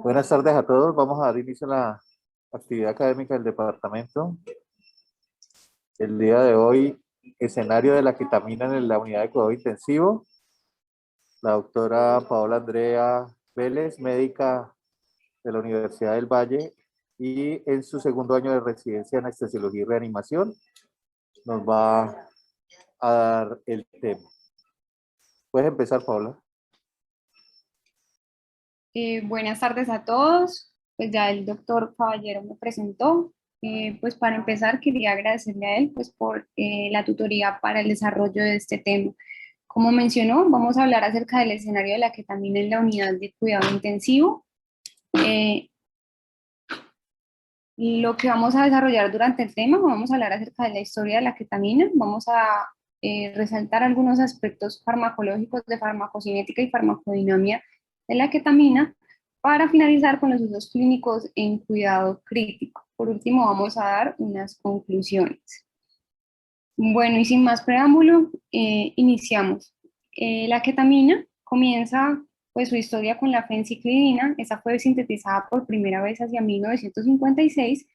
Buenas tardes a todos. Vamos a dar inicio a la actividad académica del departamento. El día de hoy, escenario de la ketamina en la unidad de cuidado intensivo. La doctora Paola Andrea Vélez, médica de la Universidad del Valle y en su segundo año de residencia en anestesiología y reanimación, nos va a dar el tema. ¿Puedes empezar, Paola? Buenas tardes a todos. Pues ya el doctor Caballero me presentó. Pues para empezar quería agradecerle a él pues por la tutoría para el desarrollo de este tema. Como mencionó, vamos a hablar acerca del escenario de la ketamina en la unidad de cuidado intensivo. Eh, lo que vamos a desarrollar durante el tema, vamos a hablar acerca de la historia de la ketamina, vamos a resaltar algunos aspectos farmacológicos de farmacocinética y farmacodinámica de la ketamina, para finalizar con los usos clínicos en cuidado crítico. Por último, vamos a dar unas conclusiones. Bueno, y sin más preámbulo, iniciamos. La ketamina comienza pues su historia con la fenciclidina. Esa fue sintetizada por primera vez hacia 1956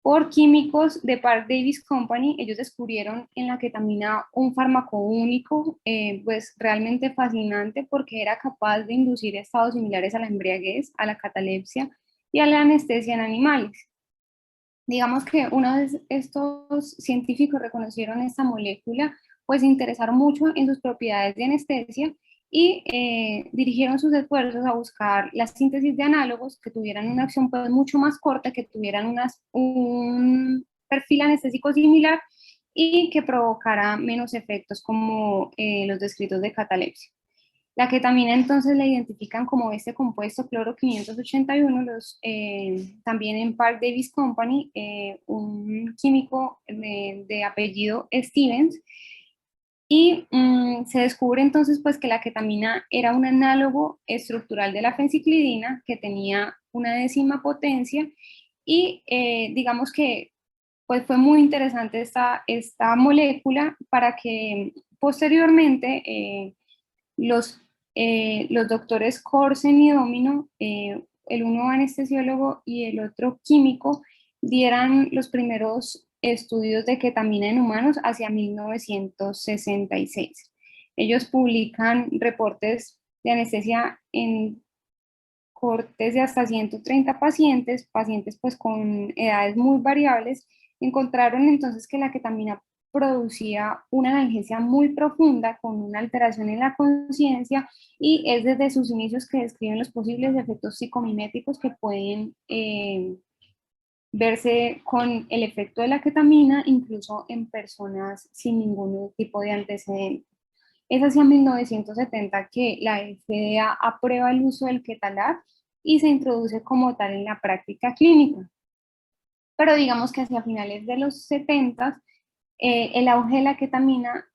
por químicos de Park Davis Company. Ellos descubrieron en la ketamina un fármaco único, pues realmente fascinante, porque era capaz de inducir estados similares a la embriaguez, a la catalepsia y a la anestesia en animales. Digamos que uno de estos científicos reconocieron esta molécula, pues se interesaron mucho en sus propiedades de anestesia y dirigieron sus esfuerzos a buscar la síntesis de análogos que tuvieran una acción pues mucho más corta, que tuvieran un perfil anestésico similar y que provocara menos efectos como los descritos de catalepsia. La ketamina entonces la identifican como este compuesto cloro 581, también en Park Davis Company, un químico de apellido Stevens, y se descubre entonces pues que la ketamina era un análogo estructural de la fenciclidina que tenía una décima potencia y digamos que pues fue muy interesante esta molécula para que posteriormente los doctores Corsen y Domino, el uno anestesiólogo y el otro químico, dieran los primeros estudios de ketamina en humanos hacia 1966. Ellos publican reportes de anestesia en cortes de hasta 130 pacientes, pacientes pues con edades muy variables. Encontraron entonces que la ketamina producía una analgesia muy profunda con una alteración en la conciencia, y es desde sus inicios que describen los posibles efectos psicomiméticos que pueden verse con el efecto de la ketamina, incluso en personas sin ningún tipo de antecedente. Es hacia 1970 que la FDA aprueba el uso del ketalar y se introduce como tal en la práctica clínica. Pero digamos que hacia finales de los 70, el auge de la ketamina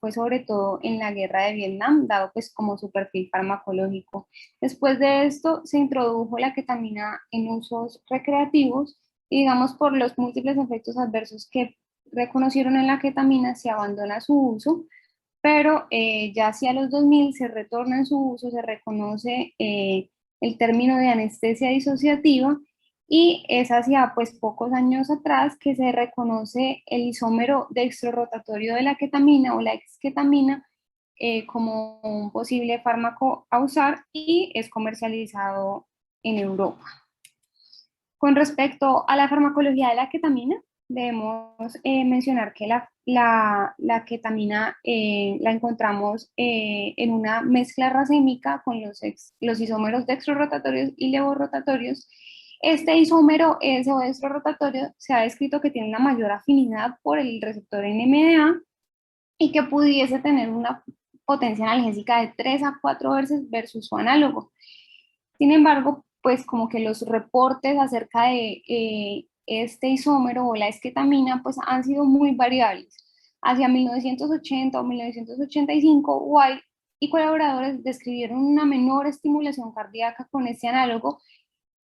fue sobre todo en la guerra de Vietnam, dado pues como su perfil farmacológico. Después de esto se introdujo la ketamina en usos recreativos, y digamos por los múltiples efectos adversos que reconocieron en la ketamina se abandona su uso, pero ya hacia los 2000 se retorna en su uso, se reconoce el término de anestesia disociativa, y es hacia pues pocos años atrás que se reconoce el isómero dextrorotatorio de la ketamina o la exketamina como un posible fármaco a usar, y es comercializado en Europa. Con respecto a la farmacología de la ketamina, debemos mencionar que la ketamina la encontramos en una mezcla racémica con los isómeros dextrorotatorios y levorrotatorios. Este isómero o dextrorotatorio se ha descrito que tiene una mayor afinidad por el receptor NMDA y que pudiese tener una potencia analgésica de 3 a 4 veces versus su análogo. Sin embargo, pues como que los reportes acerca de este isómero o la esketamina pues han sido muy variables. Hacia 1980 o 1985, White y colaboradores describieron una menor estimulación cardíaca con este análogo,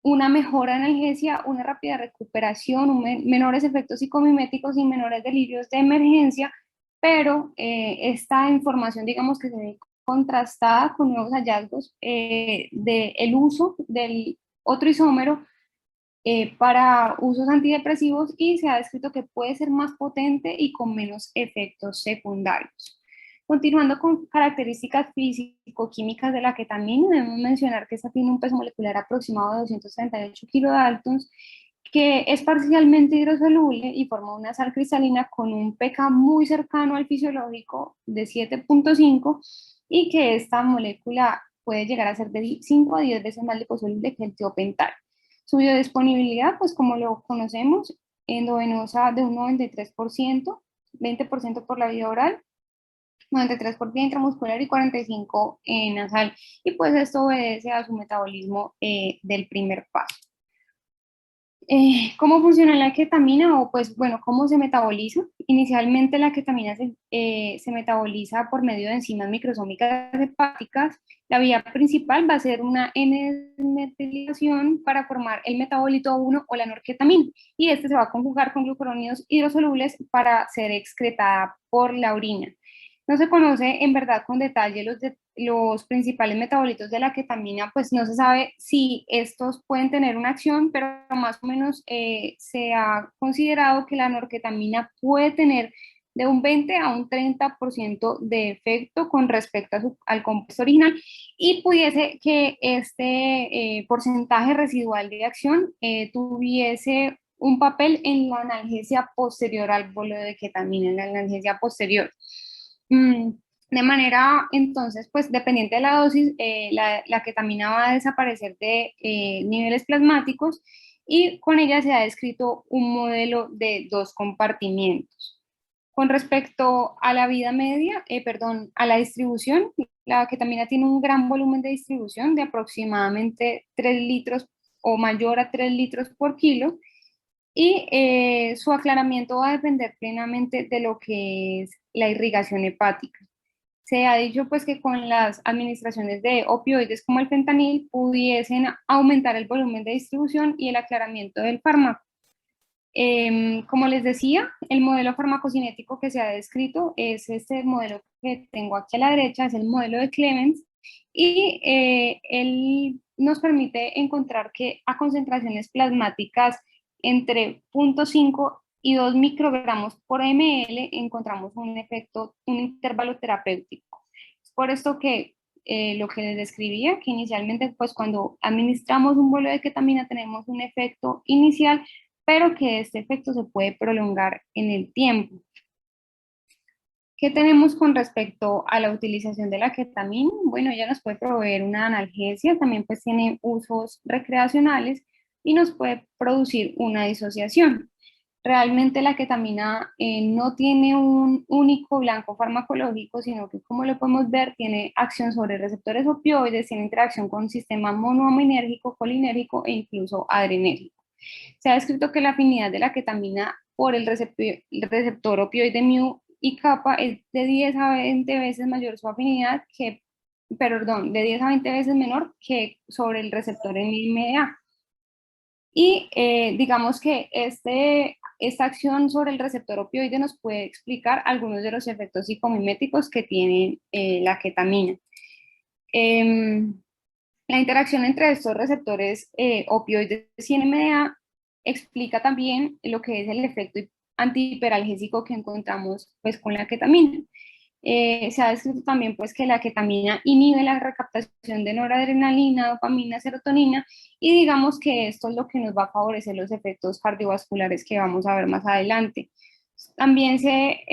una mejor analgesia, una rápida recuperación, menores efectos psicomiméticos y menores delirios de emergencia, pero esta información digamos que se ve contrastada con nuevos hallazgos del uso del otro isómero para usos antidepresivos y se ha descrito que puede ser más potente y con menos efectos secundarios. Continuando con características físico-químicas de la ketamina, debemos mencionar que esta tiene un peso molecular aproximado de 238 kilodaltons, que es parcialmente hidrosoluble y forma una sal cristalina con un pK muy cercano al fisiológico de 7.5 y que esta molécula puede llegar a ser de 5 a 10 veces más liposoluble que el tiopental. Su biodisponibilidad, pues como lo conocemos, endovenosa de un 93%, 20% por la vía oral, 93 por vía intramuscular y 45 nasal. Y pues esto obedece a su metabolismo del primer paso. ¿Cómo funciona la ketamina? O pues bueno, ¿cómo se metaboliza? Inicialmente la ketamina se metaboliza por medio de enzimas microsómicas hepáticas. La vía principal va a ser una N-desmetilación para formar el metabolito 1 o la norketamina, y este se va a conjugar con glucurónidos hidrosolubles para ser excretada por la orina. No se conoce en verdad con detalle los principales metabolitos de la ketamina, pues no se sabe si estos pueden tener una acción, pero más o menos se ha considerado que la norketamina puede tener de un 20 a un 30% de efecto con respecto al compuesto original, y pudiese que este porcentaje residual de acción tuviese un papel en la analgesia posterior al bolo de ketamina, en la analgesia posterior. De manera, entonces, pues dependiente de la dosis, la ketamina va a desaparecer de niveles plasmáticos, y con ella se ha descrito un modelo de 2 compartimientos. Con respecto a la vida media, a la distribución, la ketamina tiene un gran volumen de distribución de aproximadamente 3 litros o mayor a 3 litros por kilo, y su aclaramiento va a depender plenamente de lo que es la irrigación hepática. Se ha dicho pues que con las administraciones de opioides como el fentanil pudiesen aumentar el volumen de distribución y el aclaramiento del fármaco. Como les decía, el modelo farmacocinético que se ha descrito es este modelo que tengo aquí a la derecha, es el modelo de Clemens, y él nos permite encontrar que a concentraciones plasmáticas entre 0.5 y 2 microgramos por ml encontramos un efecto, un intervalo terapéutico. Es por esto que lo que les describía, que inicialmente pues cuando administramos un bolo de ketamina tenemos un efecto inicial, pero que este efecto se puede prolongar en el tiempo. ¿Qué tenemos con respecto a la utilización de la ketamina? Bueno, ella nos puede proveer una analgesia, también pues tiene usos recreacionales y nos puede producir una disociación. Realmente la ketamina no tiene un único blanco farmacológico, sino que como lo podemos ver, tiene acción sobre receptores opioides, tiene interacción con el sistema monoaminérgico, colinérgico e incluso adrenérgico. Se ha descrito que la afinidad de la ketamina por el receptor opioide mu y kappa es de 10 a 20 veces mayor su afinidad que, perdón, de 10 a 20 veces menor que sobre el receptor NMDA. Y digamos que esta acción sobre el receptor opioide nos puede explicar algunos de los efectos psicomiméticos que tiene la ketamina. La interacción entre estos receptores opioides y NMDA explica también lo que es el efecto antihiperalgésico que encontramos pues, con la ketamina. Se ha descrito también pues, que la ketamina inhibe la recaptación de noradrenalina, dopamina, serotonina, y digamos que esto es lo que nos va a favorecer los efectos cardiovasculares que vamos a ver más adelante. También se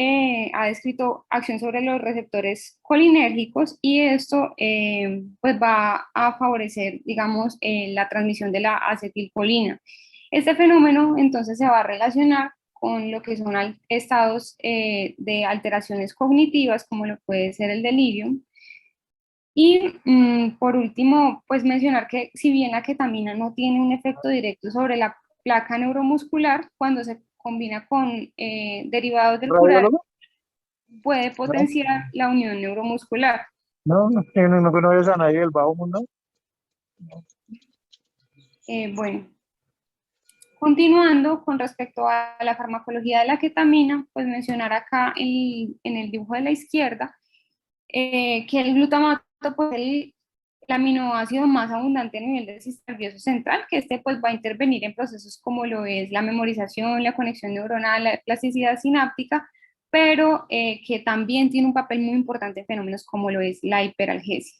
ha descrito acción sobre los receptores colinérgicos, y esto pues va a favorecer, digamos, la transmisión de la acetilcolina. Este fenómeno entonces se va a relacionar con lo que son estados de alteraciones cognitivas, como lo puede ser el delirio. Y por último, pues mencionar que si bien la ketamina no tiene un efecto directo sobre la placa neuromuscular, cuando se combina con derivados del curare, ¿Radiólogo? puede No, potenciar la unión neuromuscular. no conoces a nadie del bajo mundo. Bueno, continuando con respecto a la farmacología de la ketamina, pues mencionar acá en el dibujo de la izquierda que el glutamato, pues el aminoácido más abundante a nivel del sistema nervioso central, que este pues va a intervenir en procesos como lo es la memorización, la conexión neuronal, la plasticidad sináptica, pero que también tiene un papel muy importante en fenómenos como lo es la hiperalgesia.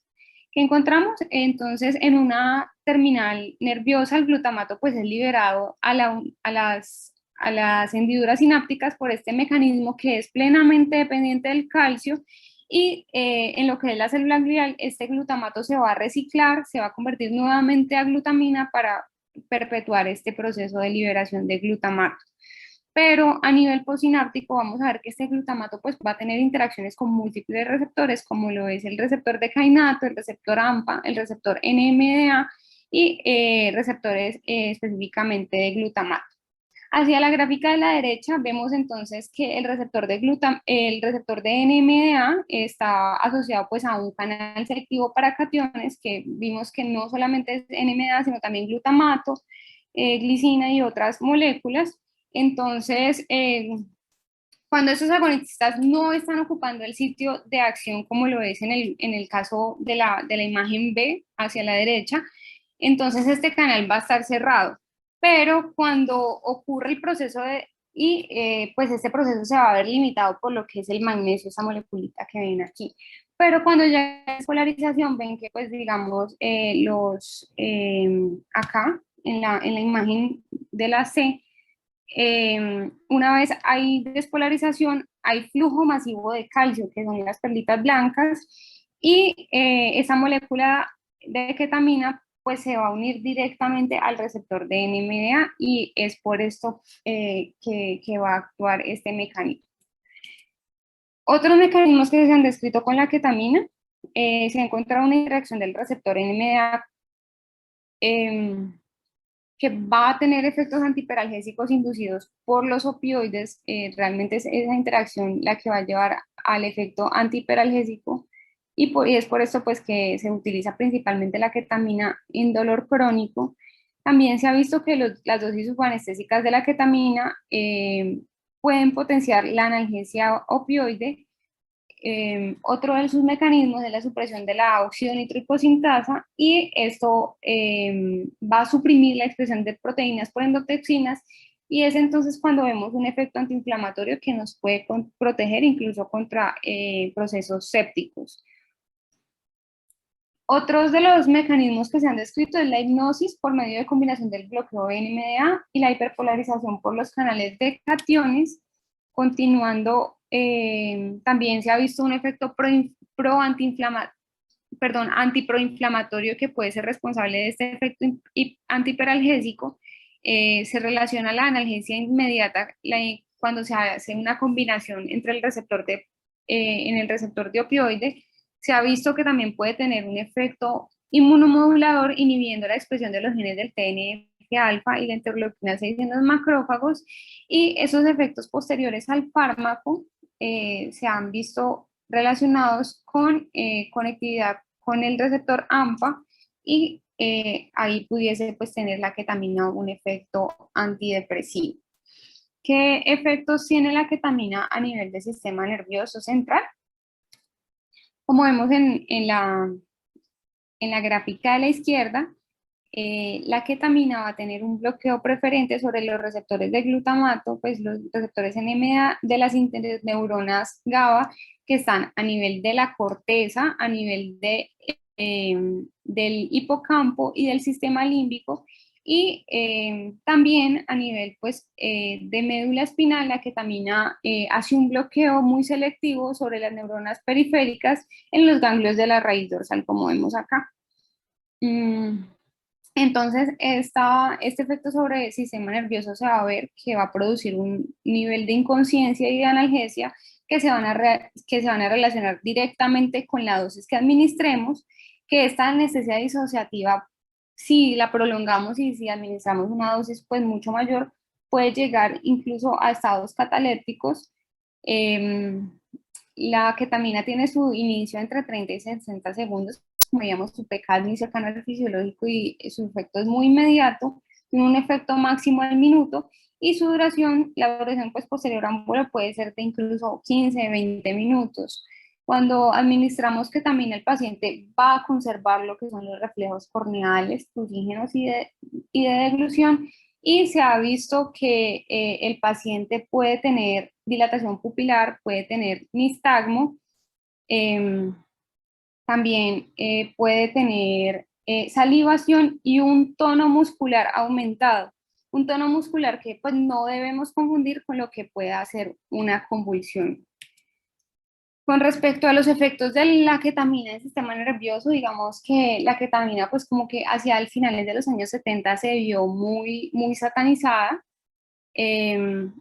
¿Qué encontramos? Entonces, en una terminal nerviosa, el glutamato pues es liberado a las hendiduras sinápticas por este mecanismo que es plenamente dependiente del calcio y en lo que es la célula glial, este glutamato se va a reciclar, se va a convertir nuevamente a glutamina para perpetuar este proceso de liberación de glutamato. Pero a nivel posináptico vamos a ver que este glutamato pues va a tener interacciones con múltiples receptores, como lo es el receptor de kainato, el receptor AMPA, el receptor NMDA y receptores específicamente de glutamato. Hacia la gráfica de la derecha vemos entonces que el receptor de NMDA está asociado pues a un canal selectivo para cationes, que vimos que no solamente es NMDA, sino también glutamato, glicina y otras moléculas. Entonces, cuando estos agonistas no están ocupando el sitio de acción, como lo es en el caso de la imagen B hacia la derecha, entonces este canal va a estar cerrado. Pero cuando ocurre el proceso pues este proceso se va a ver limitado por lo que es el magnesio, esa moleculita que ven aquí. Pero cuando ya es polarización, ven que pues digamos acá en la imagen de la C, una vez hay despolarización, hay flujo masivo de calcio, que son las perlitas blancas, y esa molécula de ketamina pues se va a unir directamente al receptor de NMDA y es por esto que va a actuar este mecanismo. Otros mecanismos que se han descrito con la ketamina, se ha encontrado una interacción del receptor NMDA que va a tener efectos antiperalgésicos inducidos por los opioides. Realmente es esa interacción la que va a llevar al efecto antiperalgésico y es por esto pues que se utiliza principalmente la ketamina en dolor crónico. También se ha visto que las dosis subanestésicas de la ketamina pueden potenciar la analgesia opioide. Otro de sus mecanismos es la supresión de la óxido nitroicosintasa y esto va a suprimir la expresión de proteínas por endotoxinas y es entonces cuando vemos un efecto antiinflamatorio que nos puede proteger incluso contra procesos sépticos. Otros de los mecanismos que se han descrito es la hipnosis por medio de combinación del bloqueo de NMDA y la hiperpolarización por los canales de cationes. Continuando, también se ha visto un efecto antiproinflamatorio que puede ser responsable de este efecto antiperalgésico. Se relaciona la analgesia inmediata cuando se hace una combinación entre en el receptor de opioide. Se ha visto que también puede tener un efecto inmunomodulador inhibiendo la expresión de los genes del TNF-alfa y la interleuquina 6 en los macrófagos, y esos efectos posteriores al fármaco se han visto relacionados con conectividad con el receptor AMPA y ahí pudiese pues tener la ketamina un efecto antidepresivo. ¿Qué efectos tiene la ketamina a nivel del sistema nervioso central? Como vemos en la gráfica de la izquierda, la ketamina va a tener un bloqueo preferente sobre los receptores de glutamato, pues los receptores NMDA de las neuronas GABA que están a nivel de la corteza, a nivel del hipocampo y del sistema límbico, y también a nivel pues, de médula espinal. La ketamina hace un bloqueo muy selectivo sobre las neuronas periféricas en los ganglios de la raíz dorsal, como vemos acá. Entonces, este efecto sobre el sistema nervioso se va a ver que va a producir un nivel de inconsciencia y de analgesia que se van a relacionar directamente con la dosis que administremos, que esta anestesia disociativa, si la prolongamos y si administramos una dosis pues mucho mayor, puede llegar incluso a estados catalépticos. La ketamina tiene su inicio entre 30 y 60 segundos, como veíamos, su pK es muy cercano al fisiológico y su efecto es muy inmediato, tiene un efecto máximo al minuto y su duración, la duración pues posterior a un vuelo puede ser de incluso 15, 20 minutos. Cuando administramos ketamina, el paciente va a conservar lo que son los reflejos corneales, trusígenos y de deglución, y se ha visto que el paciente puede tener dilatación pupilar, puede tener nistagmo, em, también puede tener salivación y un tono muscular aumentado. Un tono muscular que pues no debemos confundir con lo que pueda ser una convulsión. Con respecto a los efectos de la ketamina en el sistema nervioso, digamos que la ketamina pues como que hacia el finales de los años 70 se vio muy satanizada. Se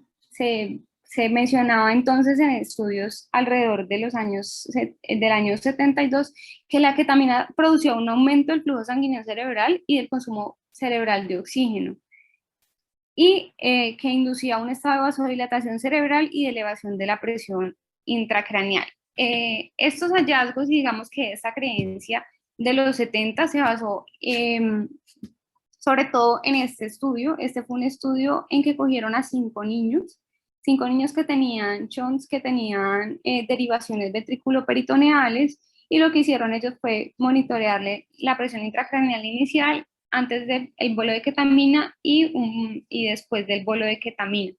mencionaba entonces en estudios alrededor de del año 72 que la ketamina producía un aumento del flujo sanguíneo cerebral y del consumo cerebral de oxígeno, y que inducía un estado de vasodilatación cerebral y de elevación de la presión intracraneal. Estos hallazgos, digamos que esta creencia de los 70 se basó sobre todo en este estudio. Este fue un estudio en que cogieron a 5 niños que tenían shunts, que tenían derivaciones ventriculoperitoneales, y lo que hicieron ellos fue monitorearle la presión intracraneal inicial antes del bolo de ketamina y después del bolo de ketamina.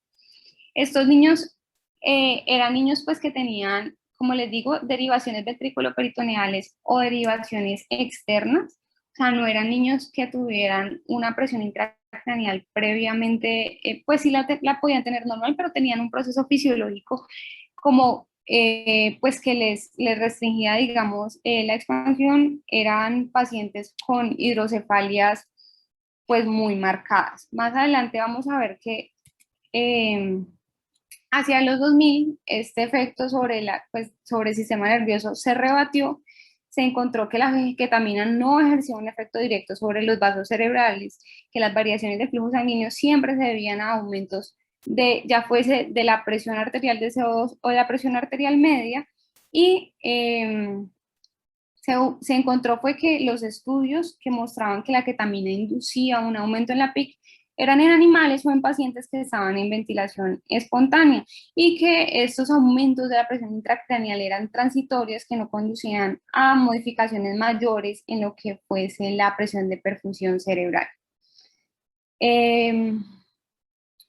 Estos niños eran niños pues que tenían, como les digo, derivaciones ventriculoperitoneales o derivaciones externas. O sea, no eran niños que tuvieran una presión intracraneal previamente, pues sí la podían tener normal, pero tenían un proceso fisiológico como pues que les restringía, digamos, la expansión. Eran pacientes con hidrocefalias pues muy marcadas. Más adelante vamos a ver que hacia los 2000 este efecto sobre el sistema nervioso se rebatió. Se encontró que la ketamina no ejercía un efecto directo sobre los vasos cerebrales, que las variaciones de flujo sanguíneo siempre se debían a aumentos ya fuese de la presión arterial de CO2 o de la presión arterial media, y se encontró fue que los estudios que mostraban que la ketamina inducía un aumento en la PIC eran en animales o en pacientes que estaban en ventilación espontánea, y que estos aumentos de la presión intracraneal eran transitorios, que no conducían a modificaciones mayores en lo que fuese la presión de perfusión cerebral.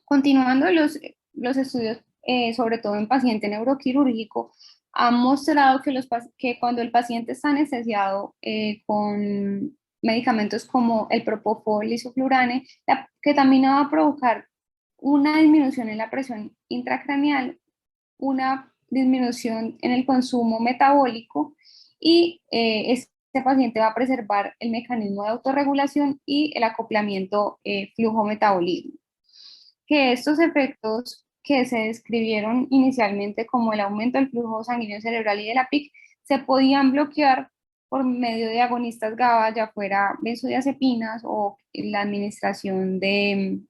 Continuando, los estudios, sobre todo en paciente neuroquirúrgico, han mostrado que cuando el paciente está anestesiado con medicamentos como el propofol y isoflurane, la ketamina va a provocar una disminución en la presión intracraneal, una disminución en el consumo metabólico, y este paciente va a preservar el mecanismo de autorregulación y el acoplamiento flujo-metabolismo. Que estos efectos que se describieron inicialmente como el aumento del flujo sanguíneo cerebral y de la PIC se podían bloquear por medio de agonistas GABA, ya fuera benzodiazepinas o la administración de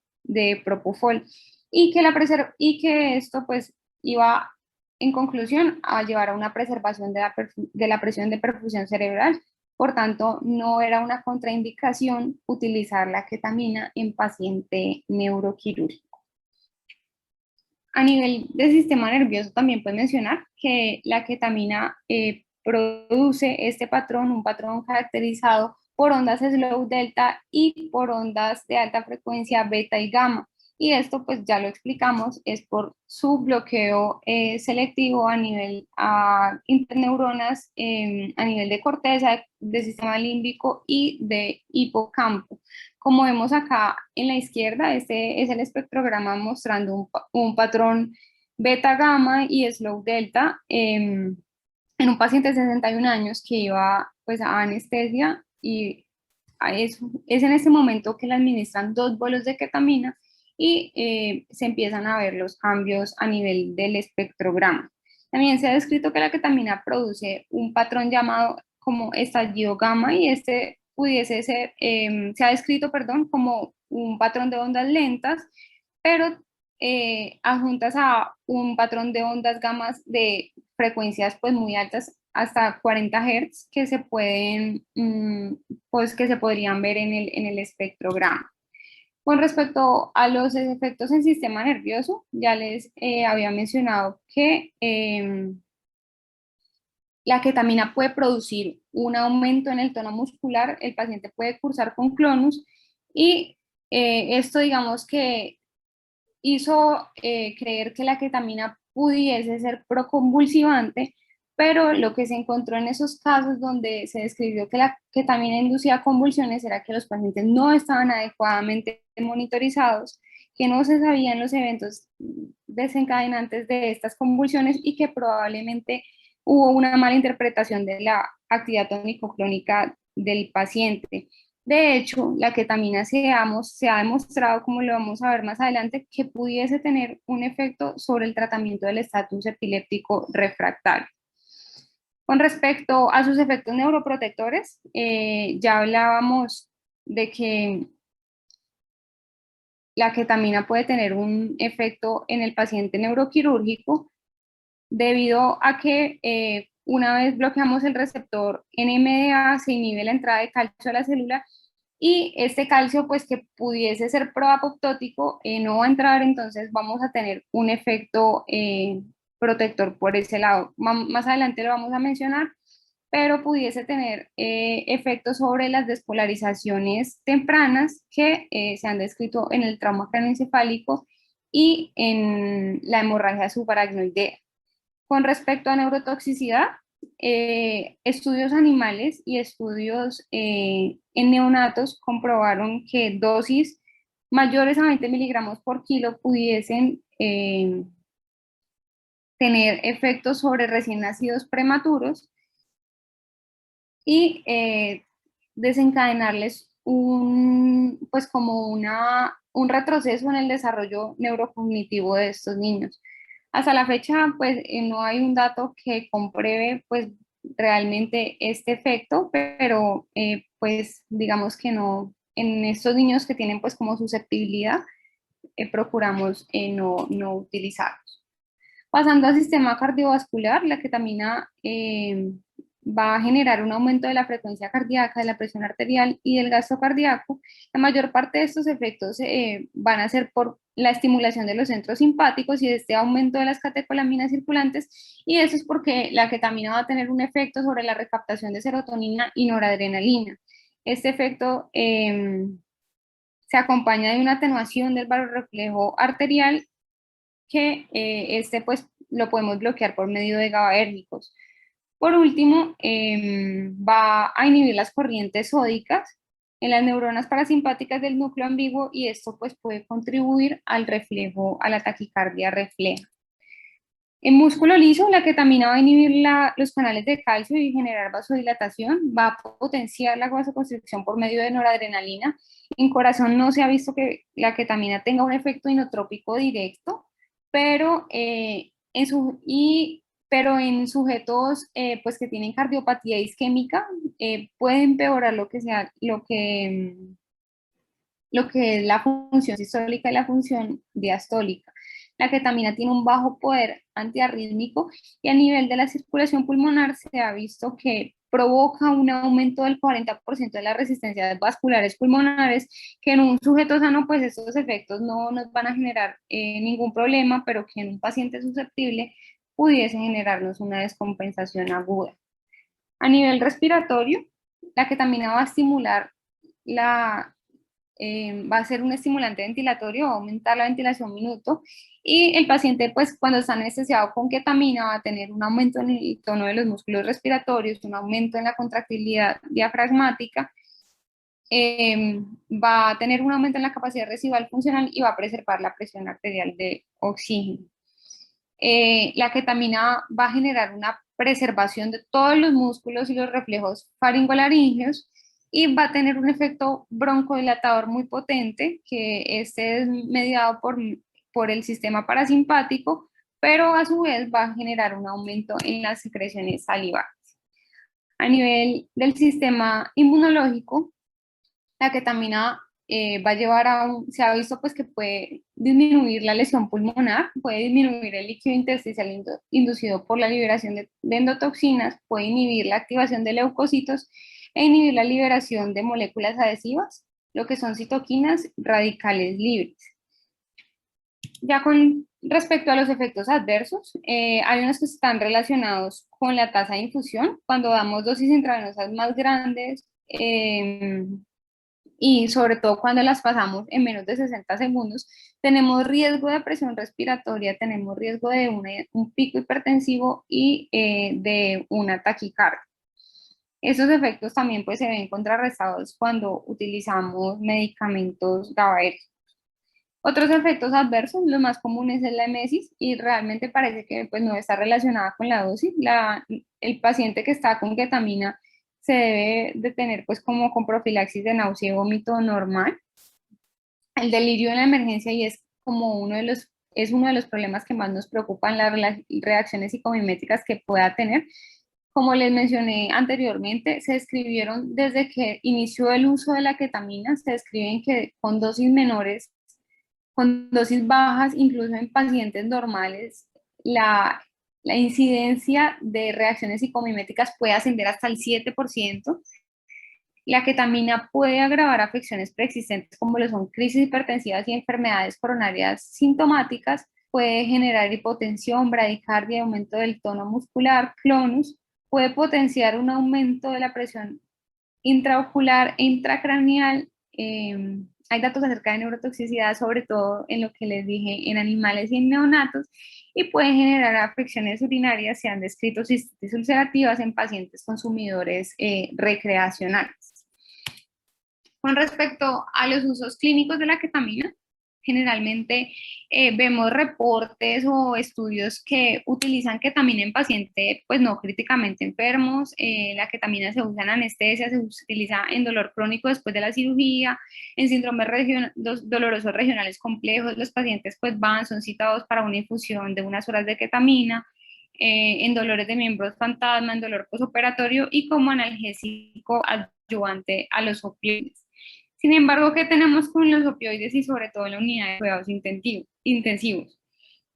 propofol, y que esto pues iba en conclusión a llevar a una preservación de la presión de perfusión cerebral. Por tanto, no era una contraindicación utilizar la ketamina en paciente neuroquirúrgico. A nivel del sistema nervioso también puedes mencionar que la ketamina produce este patrón, un patrón caracterizado por ondas slow delta y por ondas de alta frecuencia beta y gamma. Y esto pues ya lo explicamos, es por su bloqueo selectivo a nivel interneuronas, a nivel de corteza, de sistema límbico y de hipocampo. Como vemos acá en la izquierda, este es el espectrograma mostrando un patrón beta-gamma y slow delta en un paciente de 61 años que iba pues a anestesia, y es en este momento que le administran 2 bolos de ketamina y se empiezan a ver los cambios a nivel del espectrograma. También se ha descrito que la ketamina produce un patrón llamado como estallido gamma, y este pudiese ser, se ha descrito, perdón, como un patrón de ondas lentas, pero adjuntas a un patrón de ondas gamas de frecuencias pues muy altas, hasta 40 Hz, que se pueden, pues que se podrían ver en el espectrograma. Con respecto a los efectos en sistema nervioso, ya les había mencionado que la ketamina puede producir un aumento en el tono muscular, el paciente puede cursar con clonus y esto digamos que hizo creer que la ketamina pudiese ser proconvulsivante, pero lo que se encontró en esos casos donde se describió que la ketamina inducía convulsiones era que los pacientes no estaban adecuadamente monitorizados, que no se sabían los eventos desencadenantes de estas convulsiones y que probablemente hubo una mala interpretación de la actividad tónico-clónica del paciente. De hecho, la ketamina se ha demostrado, como lo vamos a ver más adelante, que pudiese tener un efecto sobre el tratamiento del estatus epiléptico refractario. Con respecto a sus efectos neuroprotectores, ya hablábamos de que la ketamina puede tener un efecto en el paciente neuroquirúrgico debido a que una vez bloqueamos el receptor NMDA se inhibe la entrada de calcio a la célula y este calcio pues que pudiese ser proapoptótico no va a entrar, entonces vamos a tener un efecto protector por ese lado. Más adelante lo vamos a mencionar, pero pudiese tener efectos sobre las despolarizaciones tempranas que se han descrito en el trauma craneoencefálico y en la hemorragia subaracnoidea. Con respecto a neurotoxicidad, estudios animales y estudios en neonatos comprobaron que dosis mayores a 20 miligramos por kilo pudiesen tener efectos sobre recién nacidos prematuros y desencadenarles pues como un retroceso en el desarrollo neurocognitivo de estos niños. Hasta la fecha, pues no hay un dato que compruebe pues realmente este efecto, pero pues digamos que no, en estos niños que tienen pues como susceptibilidad, procuramos no utilizarlos. Pasando al sistema cardiovascular, la ketamina va a generar un aumento de la frecuencia cardíaca, de la presión arterial y del gasto cardíaco. La mayor parte de estos efectos van a ser por la estimulación de los centros simpáticos y de este aumento de las catecolaminas circulantes, y eso es porque la ketamina va a tener un efecto sobre la recaptación de serotonina y noradrenalina. Este efecto se acompaña de una atenuación del barorreflejo arterial que este pues lo podemos bloquear por medio de GABAérgicos. Por último, va a inhibir las corrientes sódicas en las neuronas parasimpáticas del núcleo ambiguo y esto pues puede contribuir al reflejo, a la taquicardia refleja. En músculo liso, la ketamina va a inhibir los canales de calcio y generar vasodilatación, va a potenciar la vasoconstricción por medio de noradrenalina. En corazón no se ha visto que la ketamina tenga un efecto inotrópico directo, pero en sujetos pues que tienen cardiopatía isquémica puede empeorar lo que es la función sistólica y la función diastólica. La ketamina tiene un bajo poder antiarrítmico y a nivel de la circulación pulmonar se ha visto que provoca un aumento del 40% de las resistencias vasculares pulmonares, que en un sujeto sano pues estos efectos no nos van a generar ningún problema, pero que en un paciente susceptible pudiese generarnos una descompensación aguda. A nivel respiratorio, la ketamina va a estimular va a ser un estimulante ventilatorio, va a aumentar la ventilación minuto y el paciente pues cuando está anestesiado con ketamina va a tener un aumento en el tono de los músculos respiratorios, un aumento en la contractilidad diafragmática, va a tener un aumento en la capacidad residual funcional y va a preservar la presión arterial de oxígeno. La ketamina va a generar una preservación de todos los músculos y los reflejos faringolaringeos y va a tener un efecto broncodilatador muy potente, que este es mediado por el sistema parasimpático, pero a su vez va a generar un aumento en las secreciones salivales. A nivel del sistema inmunológico, la ketamina va a llevar se ha visto pues que puede disminuir la lesión pulmonar, puede disminuir el líquido intersticial inducido por la liberación de endotoxinas, puede inhibir la activación de leucocitos e inhibir la liberación de moléculas adhesivas, lo que son citoquinas radicales libres. Ya con Respecto a los efectos adversos, hay unos que están relacionados con la tasa de infusión. Cuando damos dosis intravenosas más grandes, y sobre todo cuando las pasamos en menos de 60 segundos, tenemos riesgo de presión respiratoria, tenemos riesgo de un pico hipertensivo y de una taquicardia. Esos efectos también pues, se ven contrarrestados cuando utilizamos medicamentos GABAergios. Otros efectos adversos, los más comunes es la emesis y realmente parece que pues, no está relacionada con la dosis. El paciente que está con ketamina se debe de tener pues como con profilaxis de náusea y vómito normal. El delirio en la emergencia y es como es uno de los problemas que más nos preocupan, las reacciones psicomiméticas que pueda tener. Como les mencioné anteriormente, se describieron desde que inició el uso de la ketamina, se describen que con dosis menores, con dosis bajas, incluso en pacientes normales, la incidencia de reacciones psicomiméticas puede ascender hasta el 7%. La ketamina puede agravar afecciones preexistentes como lo son crisis hipertensivas y enfermedades coronarias sintomáticas, puede generar hipotensión, bradicardia, aumento del tono muscular, clonus, puede potenciar un aumento de la presión intraocular e intracraneal. Hay datos acerca de neurotoxicidad, sobre todo en lo que les dije, en animales y en neonatos, y puede generar afecciones urinarias. Se han descrito cistitis ulcerativas en pacientes consumidores recreacionales. Con respecto a los usos clínicos de la ketamina, generalmente vemos reportes o estudios que utilizan ketamina en pacientes pues no críticamente enfermos. La ketamina se usa en anestesia, se utiliza en dolor crónico después de la cirugía, en síndromes dolorosos regionales complejos. Los pacientes pues son citados para una infusión de unas horas de ketamina, en dolores de miembros fantasma, en dolor posoperatorio y como analgésico adyuvante a los opioides. Sin embargo, ¿qué tenemos con los opioides y sobre todo en la unidad de cuidados intensivos?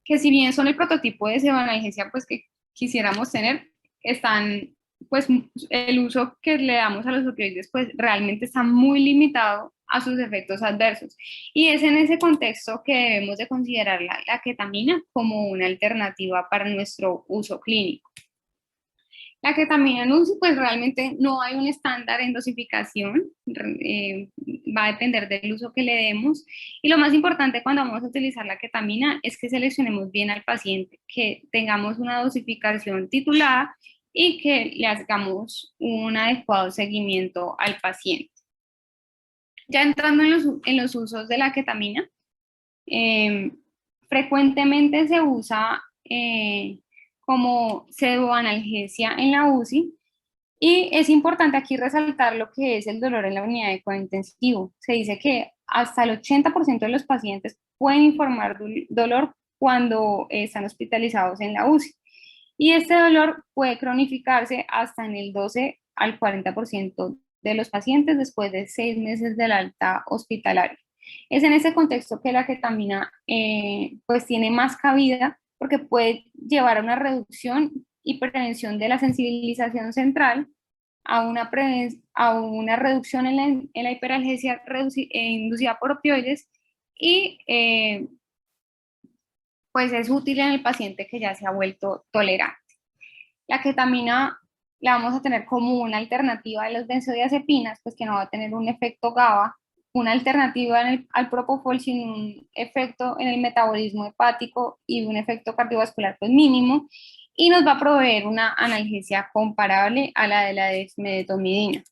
Que si bien son el prototipo de pseudoanalgesia pues, que quisiéramos tener, pues el uso que le damos a los opioides pues realmente está muy limitado a sus efectos adversos. Y es en ese contexto que debemos de considerar la ketamina como una alternativa para nuestro uso clínico. La ketamina en UCI, pues realmente no hay un estándar en dosificación, va a depender del uso que le demos. Y lo más importante cuando vamos a utilizar la ketamina es que seleccionemos bien al paciente, que tengamos una dosificación titulada y que le hagamos un adecuado seguimiento al paciente. Ya entrando en los usos de la ketamina, frecuentemente se usa como pseudoanalgesia en la UCI, y es importante aquí resaltar lo que es el dolor en la unidad de cuidado intensivo. Se dice que hasta el 80% de los pacientes pueden informar dolor cuando están hospitalizados en la UCI, y este dolor puede cronificarse hasta en el 12 al 40% de los pacientes después de 6 meses del alta hospitalaria. Es en ese contexto que la ketamina pues tiene más cabida porque puede llevar a una reducción y prevención de la sensibilización central, a una reducción en la hiperalgesia inducida por opioides y pues es útil en el paciente que ya se ha vuelto tolerante. La ketamina la vamos a tener como una alternativa de las benzodiazepinas, pues que no va a tener un efecto GABA, una alternativa al propofol sin un efecto en el metabolismo hepático y un efecto cardiovascular pues mínimo, y nos va a proveer una analgesia comparable a la de la dexmedetomidina.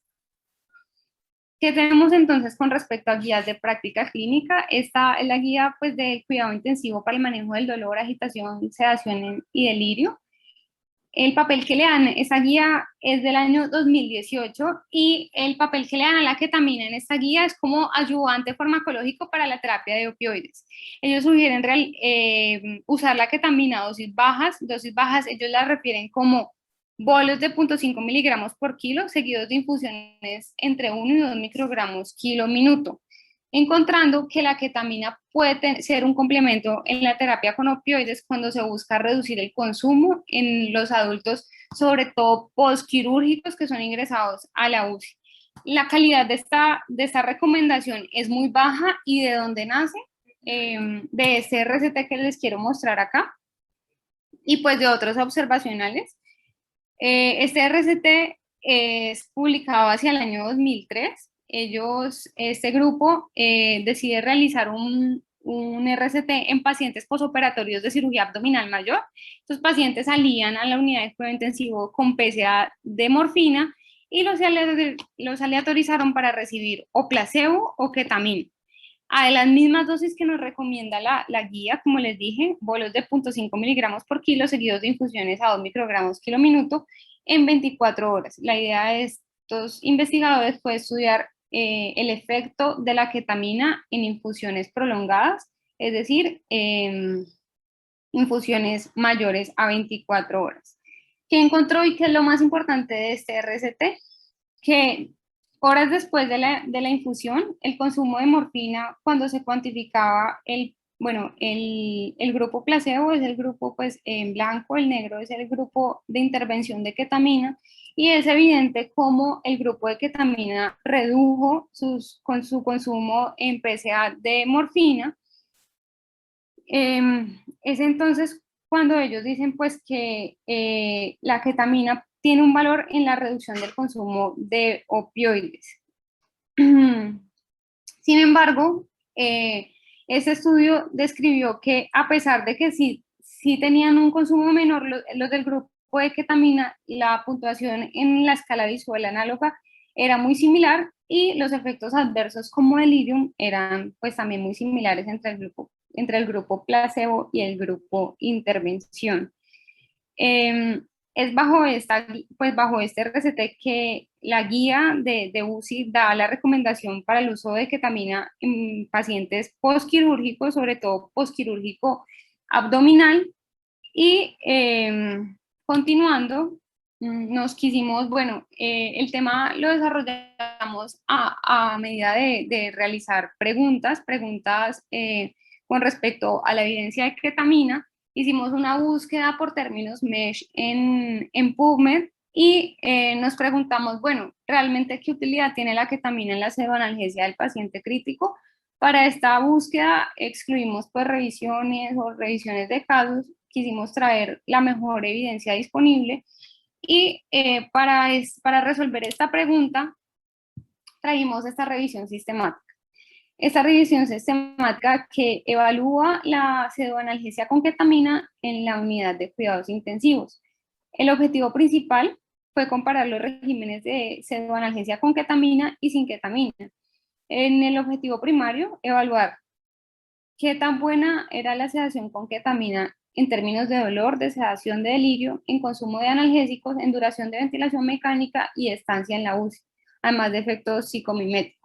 ¿Qué tenemos entonces con respecto a guías de práctica clínica? Esta es la guía pues, de cuidado intensivo para el manejo del dolor, agitación, sedación y delirio. El papel que le dan, esa guía es del año 2018 y el papel que le dan a la ketamina en esta guía es como ayudante farmacológico para la terapia de opioides. Ellos sugieren usar la ketamina a dosis bajas. Dosis bajas ellos la refieren como bolos de 0.5 miligramos por kilo seguidos de infusiones entre 1 y 2 microgramos kilo minuto, encontrando que la ketamina puede ser un complemento en la terapia con opioides cuando se busca reducir el consumo en los adultos, sobre todo postquirúrgicos que son ingresados a la UCI. La calidad de esta recomendación es muy baja y de dónde nace, de este RCT que les quiero mostrar acá y pues de otros observacionales. Este RCT es publicado hacia el año 2003. Este grupo decide realizar un RCT en pacientes posoperatorios de cirugía abdominal mayor. Estos pacientes salían a la unidad de cuidado intensivo con PSA de morfina y los aleatorizaron para recibir o placebo o ketamina. A las mismas dosis que nos recomienda la guía, como les dije, bolos de 0.5 miligramos por kilo seguidos de infusiones a 2 microgramos kilo minuto en 24 horas. La idea de estos investigadores fue estudiar el efecto de la ketamina en infusiones prolongadas, es decir, infusiones mayores a 24 horas. ¿Qué encontró y qué es lo más importante de este RCT? Que horas después de la infusión, el consumo de morfina, cuando se cuantificaba el grupo placebo es el grupo pues en blanco, el negro es el grupo de intervención de ketamina, y es evidente cómo el grupo de ketamina redujo con su consumo en PSA de morfina. Es entonces cuando ellos dicen pues que la ketamina tiene un valor en la reducción del consumo de opioides. Sin embargo, este estudio describió que a pesar de que sí tenían un consumo menor, los del grupo de ketamina, la puntuación en la escala visual análoga era muy similar y los efectos adversos como delirium eran pues también muy similares entre el grupo placebo y el grupo intervención. Es bajo este RCT que la guía de UCI da la recomendación para el uso de ketamina en pacientes postquirúrgicos, sobre todo postquirúrgico abdominal. Y continuando, nos quisimos, el tema lo desarrollamos a medida de realizar preguntas con respecto a la evidencia de ketamina. Hicimos una búsqueda por términos MESH en PubMed y nos preguntamos, ¿realmente qué utilidad tiene la ketamina en la pseudoanalgesia del paciente crítico? Para esta búsqueda excluimos pues revisiones de casos, quisimos traer la mejor evidencia disponible y para resolver esta pregunta trajimos esta revisión sistemática. Esta revisión sistemática que evalúa la pseudoanalgesia con ketamina en la unidad de cuidados intensivos. El objetivo principal fue comparar los regímenes de pseudoanalgesia con ketamina y sin ketamina. En el objetivo primario, evaluar qué tan buena era la sedación con ketamina en términos de dolor, de sedación, de delirio, en consumo de analgésicos, en duración de ventilación mecánica y estancia en la UCI, además de efectos psicomiméticos.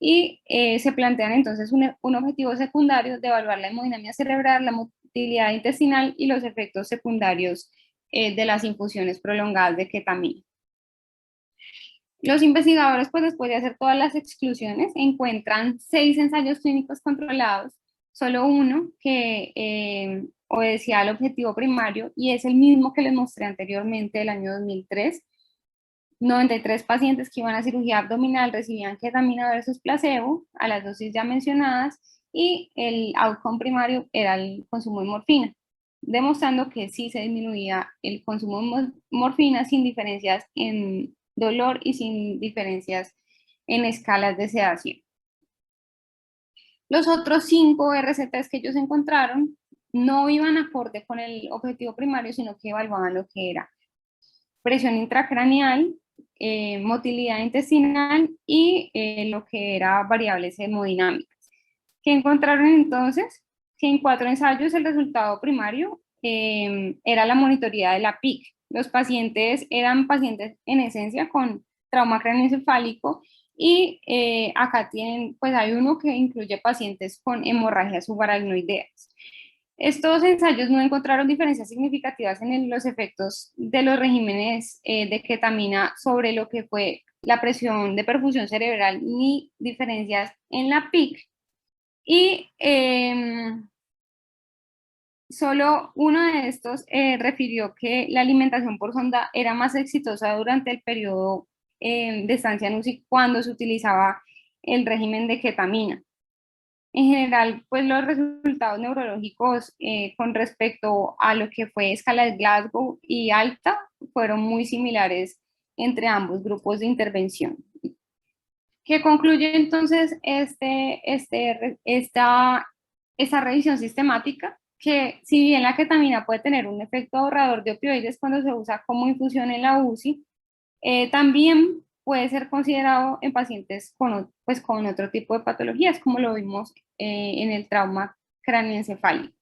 Y se plantean entonces un objetivo secundario de evaluar la hemodinamia cerebral, la motilidad intestinal y los efectos secundarios de las infusiones prolongadas de ketamina. Los investigadores, pues después de hacer todas las exclusiones, encuentran 6 ensayos clínicos controlados, solo uno que obedecía al objetivo primario y es el mismo que les mostré anteriormente del año 2003. 93 pacientes que iban a cirugía abdominal recibían ketamina versus placebo a las dosis ya mencionadas y el outcome primario era el consumo de morfina, demostrando que sí se disminuía el consumo de morfina sin diferencias en dolor y sin diferencias en escalas de sedación. Los otros 5 RCTs que ellos encontraron no iban acorde con el objetivo primario, sino que evaluaban lo que era presión intracraneal, motilidad intestinal y lo que era variables hemodinámicas. ¿Qué encontraron entonces? Que en 4 ensayos el resultado primario era la monitoría de la PIC. Los pacientes eran pacientes en esencia con trauma craneoencefálico y acá pues hay uno que incluye pacientes con hemorragias subaracnoideas. Estos ensayos no encontraron diferencias significativas en los efectos de los regímenes de ketamina sobre lo que fue la presión de perfusión cerebral ni diferencias en la PIC. Y solo uno de estos refirió que la alimentación por sonda era más exitosa durante el periodo de estancia en UCI cuando se utilizaba el régimen de ketamina. En general, pues los resultados neurológicos con respecto a lo que fue escala de Glasgow y alta fueron muy similares entre ambos grupos de intervención. ¿Qué concluye entonces esta revisión sistemática? Que si bien la ketamina puede tener un efecto ahorrador de opioides cuando se usa como infusión en la UCI, también puede ser considerado en pacientes pues, con otro tipo de patologías, como lo vimos en el trauma craneoencefálico.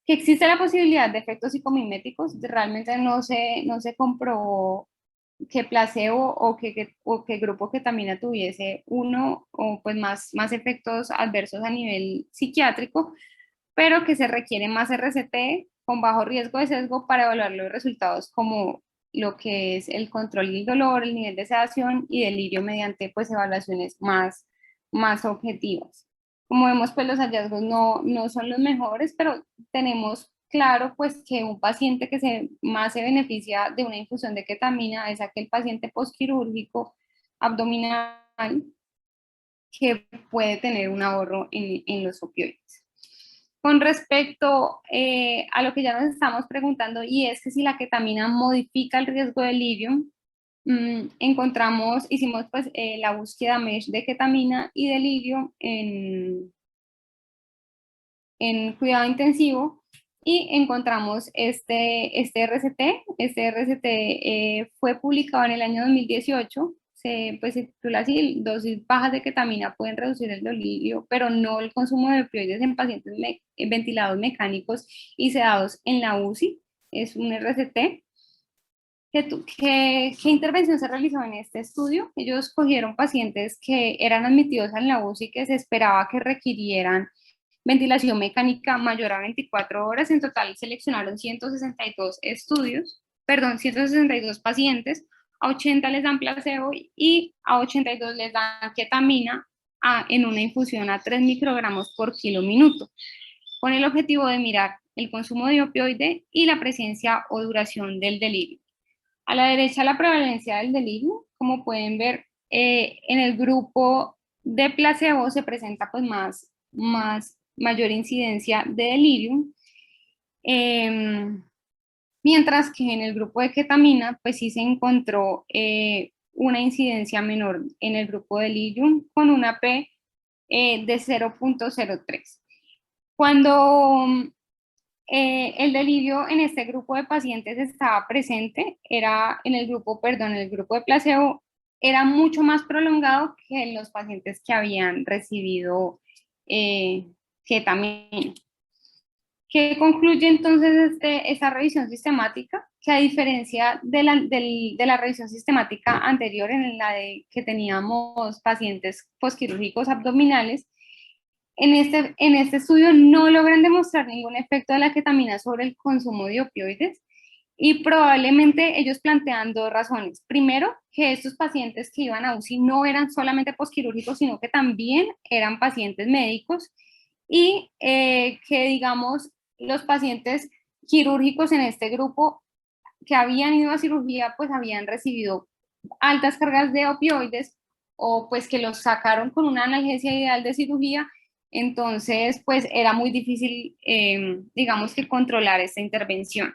Que existe la posibilidad de efectos psicomiméticos, realmente no se comprobó que placebo o que grupo ketamina tuviese uno o pues más efectos adversos a nivel psiquiátrico, pero que se requiere más RCT con bajo riesgo de sesgo para evaluar los resultados como lo que es el control del dolor, el nivel de sedación y delirio mediante pues evaluaciones más objetivas. Como vemos, pues los hallazgos no son los mejores, pero tenemos claro pues que un paciente que más se beneficia de una infusión de ketamina es aquel paciente postquirúrgico abdominal que puede tener un ahorro en los opioides. Con respecto a lo que ya nos estamos preguntando, y es que si la ketamina modifica el riesgo de delirium, hicimos pues la búsqueda MESH de ketamina y delirium en cuidado intensivo y encontramos este RCT. Este RCT fue publicado en el año 2018. Pues, se titula así: dosis bajas de ketamina pueden reducir el delirio, pero no el consumo de opioides en pacientes ventilados mecánicos y sedados en la UCI. Es un RCT. ¿Qué intervención se realizó en este estudio? Ellos cogieron pacientes que eran admitidos en la UCI que se esperaba que requirieran ventilación mecánica mayor a 24 horas. En total seleccionaron 162 162 pacientes. A 80 les dan placebo y a 82 les dan ketamina en una infusión a 3 microgramos por kilo minuto, con el objetivo de mirar el consumo de opioide y la presencia o duración del delirio. A la derecha, la prevalencia del delirio. Como pueden ver, en el grupo de placebo se presenta pues mayor incidencia de delirium, mientras que en el grupo de ketamina pues sí se encontró una incidencia menor en el grupo de delirium con una P de 0.03. Cuando el delirio en este grupo de pacientes estaba presente, en el grupo de placebo, era mucho más prolongado que en los pacientes que habían recibido ketamina. ¿Qué concluye entonces esta revisión sistemática? Que a diferencia de la revisión sistemática anterior, en la de que teníamos pacientes posquirúrgicos abdominales, en este estudio no logran demostrar ningún efecto de la ketamina sobre el consumo de opioides, y probablemente ellos plantean dos razones. Primero, que estos pacientes que iban a UCI no eran solamente posquirúrgicos, sino que también eran pacientes médicos, y que digamos los pacientes quirúrgicos en este grupo que habían ido a cirugía pues habían recibido altas cargas de opioides, o pues que los sacaron con una analgesia ideal de cirugía. Entonces pues era muy difícil digamos que controlar esta intervención.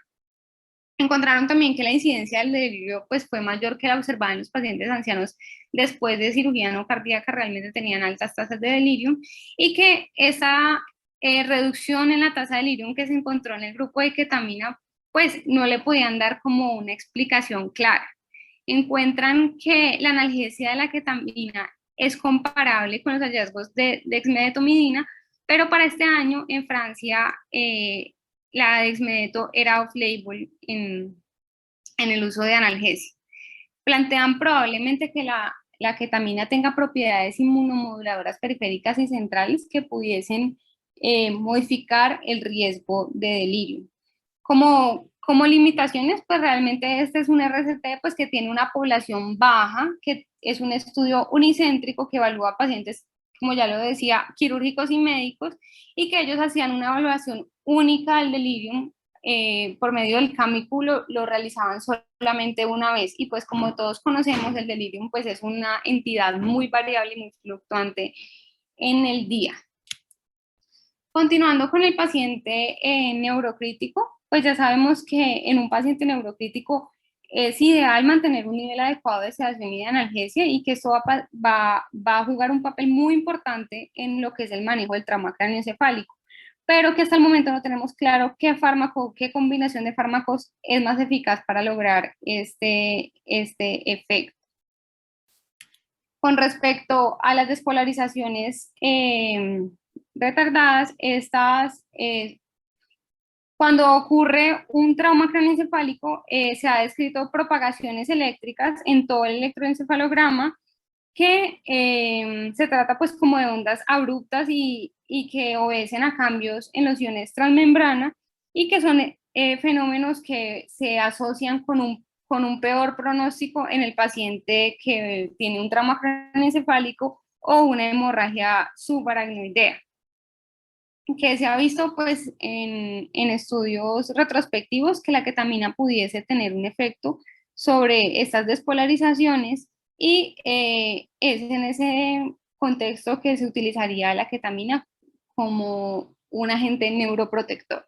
Encontraron también que la incidencia del delirio pues fue mayor que la observada en los pacientes ancianos después de cirugía no cardíaca, realmente tenían altas tasas de delirium, y que esa reducción en la tasa de delirium que se encontró en el grupo de ketamina pues no le podían dar como una explicación clara. Encuentran que la analgesia de la ketamina es comparable con los hallazgos de dexmedetomidina, pero para este año en Francia la dexmedeto era off-label en el uso de analgesia. Plantean probablemente que la ketamina tenga propiedades inmunomoduladoras periféricas y centrales que pudiesen modificar el riesgo de delirio. Como limitaciones, pues realmente este es un RCT pues que tiene una población baja, que es un estudio unicéntrico que evalúa pacientes, como ya lo decía, quirúrgicos y médicos, y que ellos hacían una evaluación única del delirium por medio del CAMICU, lo realizaban solamente una vez, y pues como todos conocemos, el delirium pues es una entidad muy variable y muy fluctuante en el día. Continuando con el paciente neurocrítico, pues ya sabemos que en un paciente neurocrítico es ideal mantener un nivel adecuado de sedación y de analgesia y que esto va a jugar un papel muy importante en lo que es el manejo del trauma craneoencefálico, pero que hasta el momento no tenemos claro qué fármaco, qué combinación de fármacos es más eficaz para lograr este efecto. Con respecto a las despolarizaciones retardadas, cuando ocurre un trauma craneoencefálico, se ha descrito propagaciones eléctricas en todo el electroencefalograma que se trata pues como de ondas abruptas y que obedecen a cambios en los iones transmembrana y que son fenómenos que se asocian con un peor pronóstico en el paciente que tiene un trauma craneoencefálico o una hemorragia subaracnoidea, que se ha visto pues en estudios retrospectivos que la ketamina pudiese tener un efecto sobre estas despolarizaciones y es en ese contexto que se utilizaría la ketamina como un agente neuroprotector.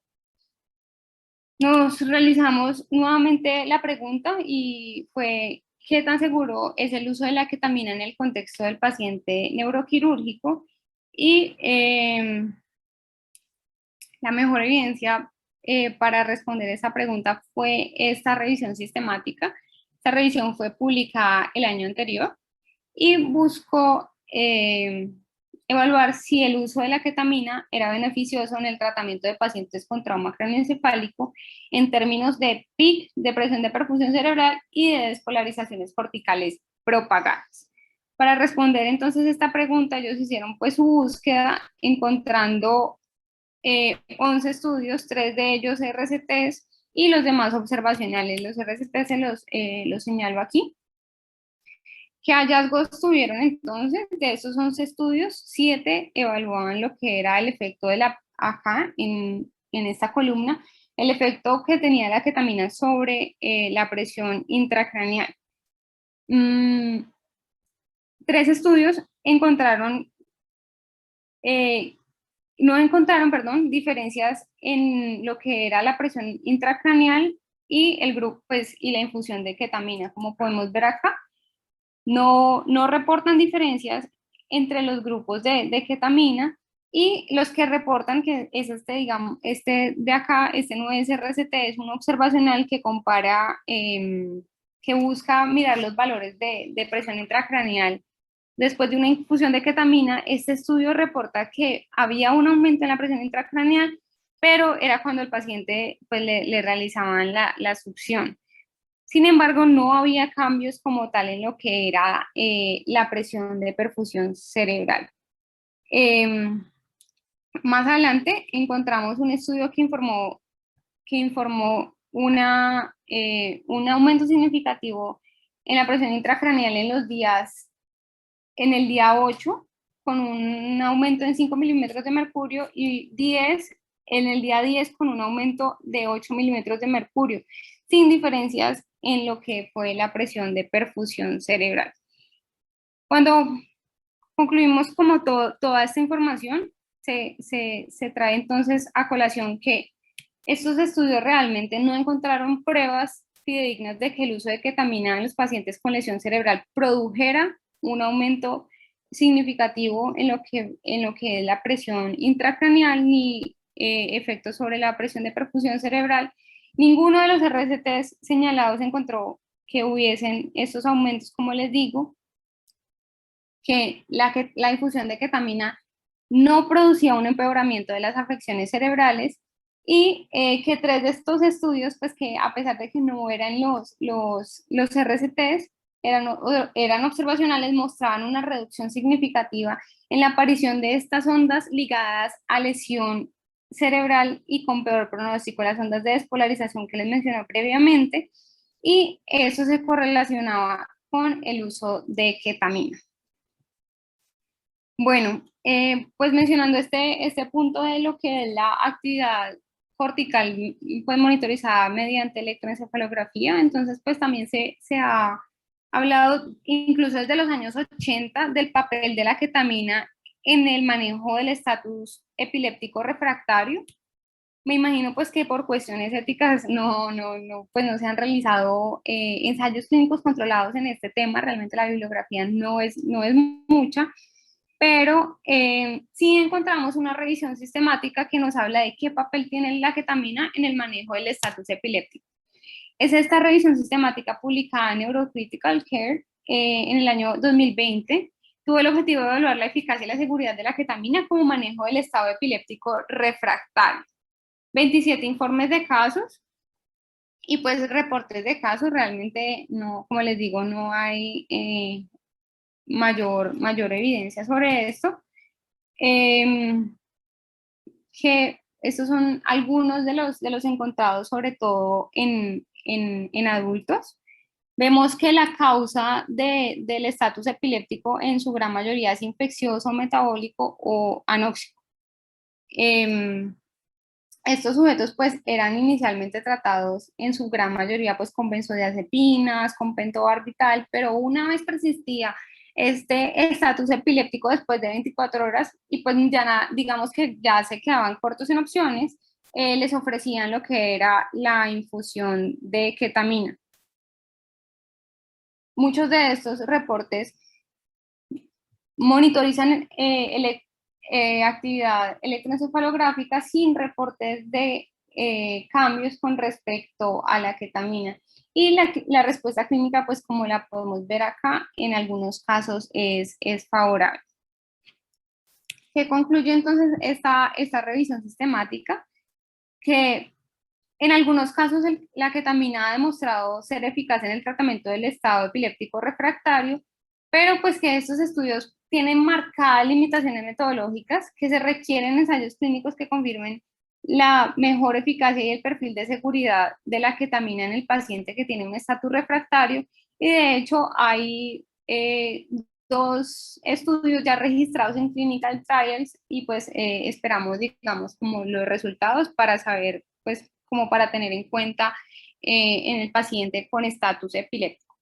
Nos realizamos nuevamente la pregunta y fue, ¿qué tan seguro es el uso de la ketamina en el contexto del paciente neuroquirúrgico? Y la mejor evidencia para responder esa pregunta fue esta revisión sistemática. Esta revisión fue publicada el año anterior y buscó evaluar si el uso de la ketamina era beneficioso en el tratamiento de pacientes con trauma craneoencefálico en términos de PIC, de presión de perfusión cerebral y de despolarizaciones corticales propagadas. Para responder entonces esta pregunta, ellos hicieron pues su búsqueda encontrando 11 estudios, 3 de ellos RCTs y los demás observacionales. Los RCTs los señalo aquí. ¿Qué hallazgos tuvieron entonces? De esos 11 estudios, 7 evaluaban lo que era el efecto de la, acá en esta columna, el efecto que tenía la ketamina sobre la presión intracraneal. 3 estudios encontraron no encontraron, perdón, diferencias en lo que era la presión intracraneal y el grupo, pues, y la infusión de ketamina. Como podemos ver acá, no reportan diferencias entre los grupos de ketamina y los que reportan que es digamos, este de acá, este no es RCT, es un observacional que compara, que busca mirar los valores de presión intracraneal. Después de una infusión de ketamina, este estudio reporta que había un aumento en la presión intracraneal, pero era cuando el paciente pues, le realizaban la succión. Sin embargo, no había cambios como tal en lo que era la presión de perfusión cerebral. Más adelante encontramos un estudio que informó un aumento significativo en la presión intracraneal en el día 8, con un aumento en 5 milímetros de mercurio, y 10 en el día 10 con un aumento de 8 milímetros de mercurio, sin diferencias en lo que fue la presión de perfusión cerebral. Cuando concluimos como toda esta información, se trae entonces a colación que estos estudios realmente no encontraron pruebas fidedignas de que el uso de ketamina en los pacientes con lesión cerebral produjera un aumento significativo en lo que es la presión intracraneal ni efectos sobre la presión de perfusión cerebral. Ninguno de los RCTs señalados encontró que hubiesen estos aumentos, como les digo, que la infusión de ketamina no producía un empeoramiento de las afecciones cerebrales y que 3 de estos estudios, pues que a pesar de que no eran los RCTs, eran observacionales, mostraban una reducción significativa en la aparición de estas ondas ligadas a lesión cerebral y con peor pronóstico, las ondas de despolarización que les mencioné previamente, y eso se correlacionaba con el uso de ketamina. Bueno, pues mencionando este punto de lo que es la actividad cortical, pues monitorizada mediante electroencefalografía, entonces pues también se ha hablado incluso desde los años 80 del papel de la ketamina en el manejo del estatus epiléptico refractario. Me imagino pues que por cuestiones éticas pues no se han realizado ensayos clínicos controlados en este tema. Realmente la bibliografía no es mucha, pero sí encontramos una revisión sistemática que nos habla de qué papel tiene la ketamina en el manejo del estatus epiléptico. Es esta revisión sistemática publicada en Neurocritical Care en el año 2020. Tuvo el objetivo de evaluar la eficacia y la seguridad de la ketamina como manejo del estado epiléptico refractario. 27 informes de casos y pues reportes de casos. Realmente no, como les digo, no hay mayor evidencia sobre esto. Que estos son algunos de los encontrados, sobre todo en adultos. Vemos que la causa del estatus epiléptico en su gran mayoría es infeccioso, metabólico o anóxico. Estos sujetos pues eran inicialmente tratados en su gran mayoría pues con benzodiazepinas, con pentobarbital, pero una vez persistía este estatus epiléptico después de 24 horas y pues ya digamos que ya se quedaban cortos en opciones, les ofrecían lo que era la infusión de ketamina. Muchos de estos reportes monitorizan actividad electroencefalográfica sin reportes de cambios con respecto a la ketamina. Y la respuesta clínica, pues como la podemos ver acá, en algunos casos es favorable. ¿Qué concluye entonces esta revisión sistemática? Que en algunos casos la ketamina ha demostrado ser eficaz en el tratamiento del estado epiléptico refractario, pero pues que estos estudios tienen marcadas limitaciones metodológicas, que se requieren ensayos clínicos que confirmen la mejor eficacia y el perfil de seguridad de la ketamina en el paciente que tiene un estatus refractario. Y de hecho hay 2 estudios ya registrados en clinical trials y pues esperamos, digamos, como los resultados para saber, pues, como para tener en cuenta en el paciente con estatus epiléptico.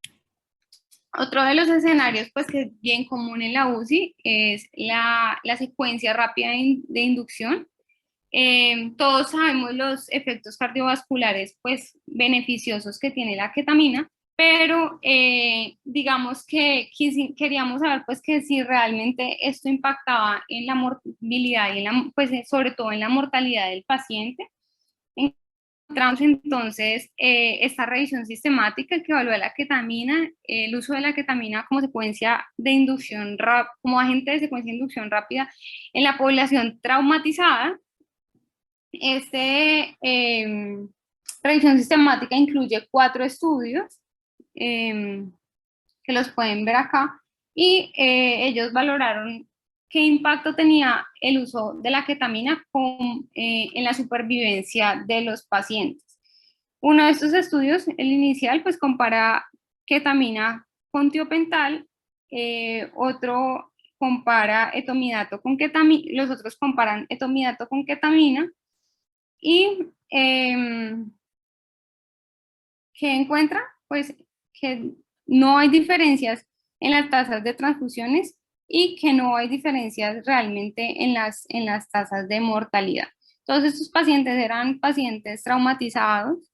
Otro de los escenarios, pues, que es bien común en la UCI es la secuencia rápida de inducción. Todos sabemos los efectos cardiovasculares, pues, beneficiosos que tiene la ketamina, pero digamos que queríamos saber, pues, que si realmente esto impactaba en la morbilidad y pues, sobre todo en la mortalidad del paciente. Encontramos entonces esta revisión sistemática que evalúa la ketamina, el uso de la ketamina como secuencia de inducción, como agente de secuencia de inducción rápida en la población traumatizada. Revisión sistemática incluye 4 estudios que los pueden ver acá y ellos valoraron qué impacto tenía el uso de la ketamina en la supervivencia de los pacientes. Uno de estos estudios, el inicial, pues compara ketamina con tiopental, otro compara etomidato con ketamina, los otros comparan etomidato con ketamina y ¿qué encuentra? Pues que no hay diferencias en las tasas de transfusiones y que no hay diferencias realmente en las tasas de mortalidad. Todos estos pacientes eran pacientes traumatizados.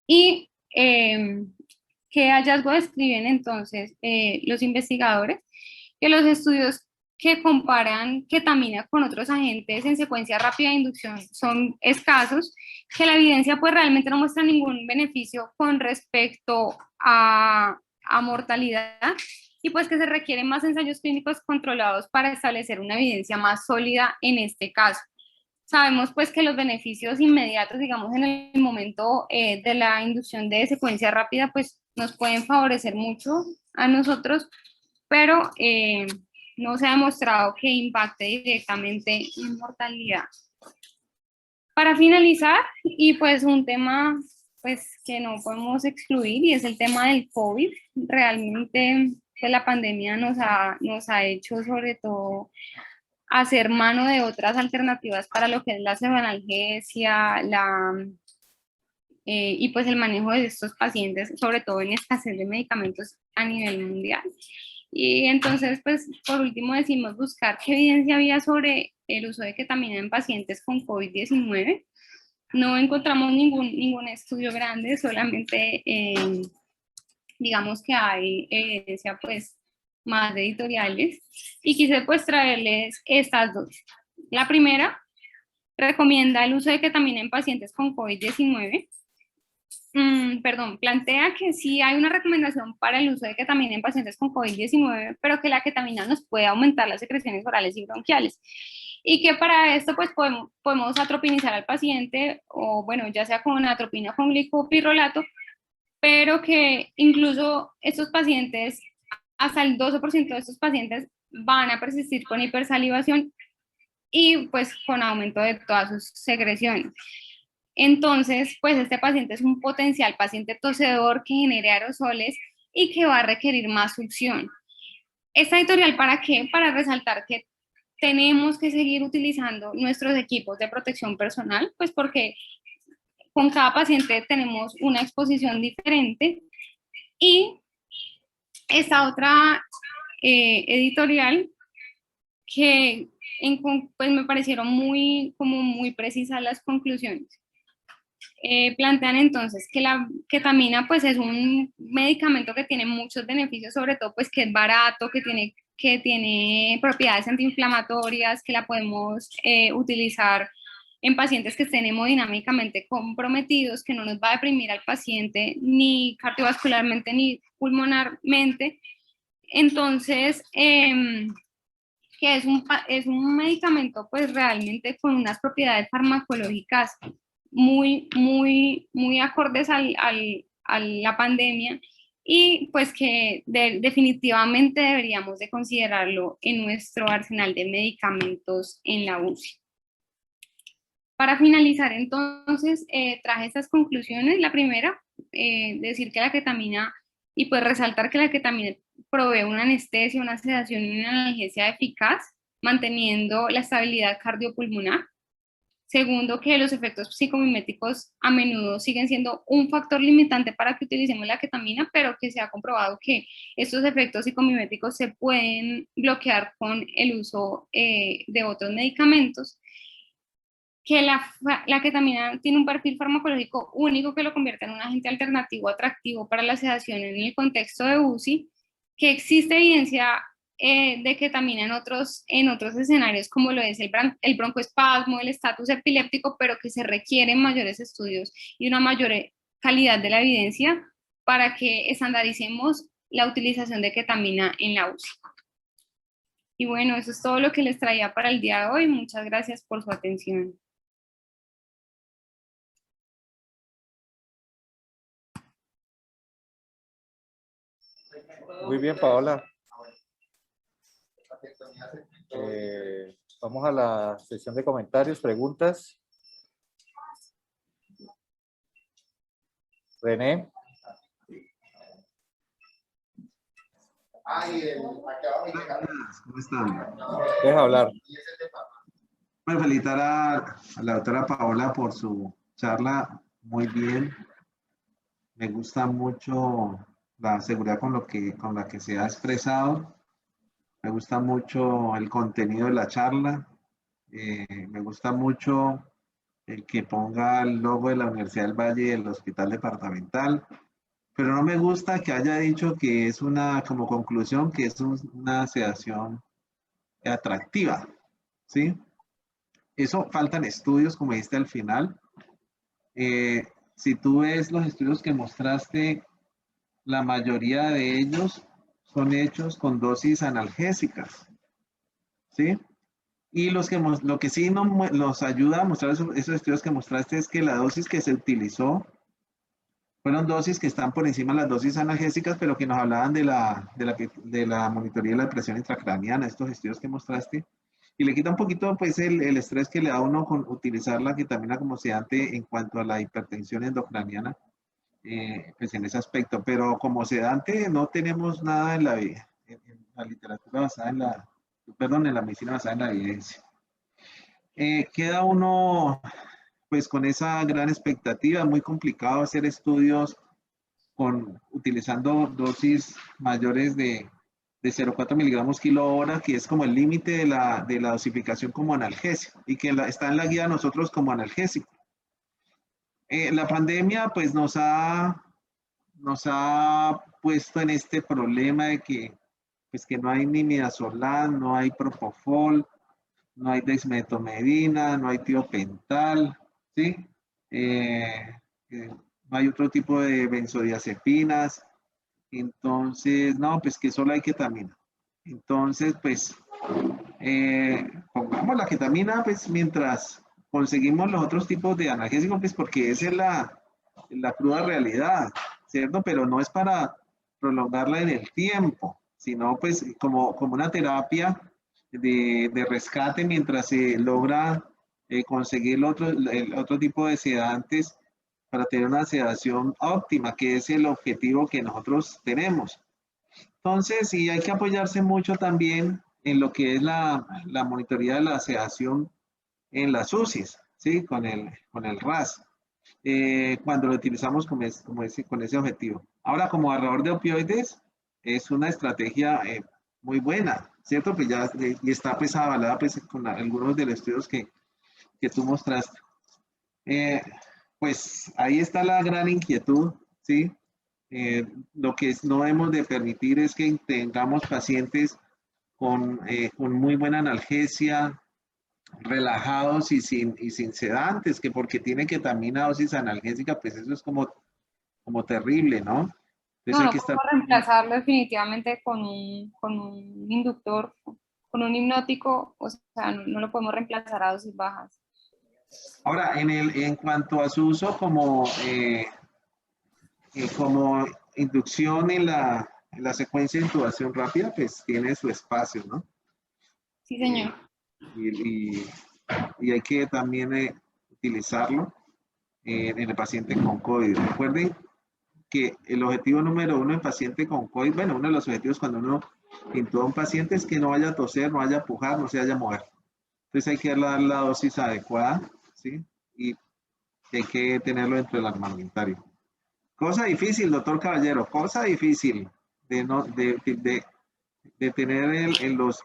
Y ¿qué hallazgo describen entonces los investigadores? Que los estudios que comparan ketamina con otros agentes en secuencia rápida de inducción son escasos, que la evidencia pues realmente no muestra ningún beneficio con respecto a mortalidad y pues que se requieren más ensayos clínicos controlados para establecer una evidencia más sólida en este caso. Sabemos pues que los beneficios inmediatos, digamos, en el momento de la inducción de secuencia rápida, pues nos pueden favorecer mucho a nosotros, pero no se ha demostrado que impacte directamente en mortalidad. Para finalizar, y pues un tema pues que no podemos excluir y es el tema del COVID. Realmente pues, la pandemia nos ha hecho sobre todo hacer mano de otras alternativas para lo que es la semanalgesia, y pues el manejo de estos pacientes, sobre todo en escasez de medicamentos a nivel mundial. Y entonces, pues, por último decimos buscar qué evidencia había sobre el uso de ketamina en pacientes con COVID-19. No encontramos ningún estudio grande, solamente digamos que hay evidencia pues más de editoriales y quise pues traerles estas dos. La primera recomienda el uso de ketamina en pacientes con COVID-19. Perdón, plantea que sí hay una recomendación para el uso de ketamina en pacientes con COVID-19, pero que la ketamina nos puede aumentar las secreciones orales y bronquiales. Y que para esto pues podemos atropinizar al paciente, o bueno, ya sea con atropina o con glicopirrolato, pero que incluso estos pacientes, hasta el 12% de estos pacientes van a persistir con hipersalivación y pues con aumento de todas sus secreciones. Entonces, pues este paciente es un potencial paciente tosedor que genere aerosoles y que va a requerir más succión. Esta editorial, ¿para qué? Para resaltar que tenemos que seguir utilizando nuestros equipos de protección personal, pues porque con cada paciente tenemos una exposición diferente. Y esta otra editorial que pues me parecieron muy precisas las conclusiones. Plantean entonces que la ketamina pues es un medicamento que tiene muchos beneficios, sobre todo pues que es barato, que tiene propiedades antiinflamatorias, que la podemos utilizar en pacientes que estén hemodinámicamente comprometidos, que no nos va a deprimir al paciente ni cardiovascularmente ni pulmonarmente. Entonces, que es un medicamento pues realmente con unas propiedades farmacológicas muy acordes a la pandemia y pues que definitivamente deberíamos de considerarlo en nuestro arsenal de medicamentos en la UCI. Para finalizar, entonces, traje estas conclusiones. La primera, decir que la ketamina, y pues resaltar que la ketamina provee una anestesia, una sedación y una analgesia eficaz, manteniendo la estabilidad cardiopulmonar. Segundo, que los efectos psicomiméticos a menudo siguen siendo un factor limitante para que utilicemos la ketamina, pero que se ha comprobado que estos efectos psicomiméticos se pueden bloquear con el uso de otros medicamentos. Que la ketamina tiene un perfil farmacológico único que lo convierte en un agente alternativo atractivo para la sedación en el contexto de UCI, que existe evidencia de ketamina en otros escenarios como lo es el broncoespasmo, el estatus epiléptico, pero que se requieren mayores estudios y una mayor calidad de la evidencia para que estandaricemos la utilización de ketamina en la UCI. Y bueno, eso es todo lo que les traía para el día de hoy. Muchas gracias por su atención. Muy bien, Paola. Vamos a la sesión de comentarios, preguntas. René. ¿Cómo están? Deja hablar. Bueno, felicitar a la doctora Paola por su charla. Muy bien. Me gusta mucho la seguridad con la que se ha expresado. Me gusta mucho el contenido de la charla. Me gusta mucho el que ponga el logo de la Universidad del Valle y el Hospital Departamental. Pero no me gusta que haya dicho que es como conclusión, que es una sedación atractiva, ¿sí? Eso faltan estudios, como dijiste al final. Si tú ves los estudios que mostraste, la mayoría de ellos son hechos con dosis analgésicas, ¿sí? Y lo que sí nos ayuda a mostrar esos estudios que mostraste es que la dosis que se utilizó fueron dosis que están por encima de las dosis analgésicas, pero que nos hablaban de la monitoría de la presión intracraneana, estos estudios que mostraste. Y le quita un poquito pues el estrés que le da a uno con utilizar la ketamina como sedante en cuanto a la hipertensión endocraniana, pues en ese aspecto. Pero como sedante no tenemos nada en la literatura basada en la medicina basada en la evidencia. Queda uno pues con esa gran expectativa, muy complicado hacer estudios utilizando dosis mayores de de 0,4 miligramos kilo hora, que es como el límite de la dosificación como analgésico y que está en la guía de nosotros como analgésico. La pandemia pues nos ha puesto en este problema de que, pues, que no hay ni midazolam, no hay propofol, no hay dexmedetomidina, no hay tiopental, ¿sí? No hay otro tipo de benzodiazepinas. Entonces, no, pues que solo hay ketamina. Entonces, pues, pongamos la ketamina, pues, mientras conseguimos los otros tipos de analgésicos, pues, porque esa es la cruda realidad, ¿cierto? Pero no es para prolongarla en el tiempo, sino, pues, como una terapia de rescate mientras se logra conseguir el otro tipo de sedantes para tener una sedación óptima, que es el objetivo que nosotros tenemos. Entonces, sí, hay que apoyarse mucho también en lo que es la monitoría de la sedación en las UCIs, ¿sí? Con el RAS, cuando lo utilizamos con ese objetivo. Ahora, como ahorrador de opioides, es una estrategia muy buena, ¿cierto? Pues ya y está pues avalada pues, con algunos de los estudios que tú mostraste. Pues ahí está la gran inquietud, ¿sí? Lo que no debemos de permitir es que tengamos pacientes con muy buena analgesia, relajados y sin sedantes, que porque tiene ketamina dosis analgésica, pues eso es como terrible, ¿no? Entonces No, hay no que estar... podemos reemplazarlo definitivamente con un inductor, con un hipnótico, o sea, no lo podemos reemplazar a dosis bajas. Ahora, en cuanto a su uso como inducción en la secuencia de intubación rápida, pues tiene su espacio, ¿no? Sí, señor. Y hay que también utilizarlo en el paciente con COVID. Recuerden que el objetivo número uno en paciente con COVID, bueno, uno de los objetivos cuando uno intuba a un paciente es que no vaya a toser, no vaya a pujar, no se vaya a mover. Entonces hay que dar la dosis adecuada, ¿sí? Y hay que tenerlo dentro del armamentario. Cosa difícil, doctor Caballero, cosa difícil de tener en los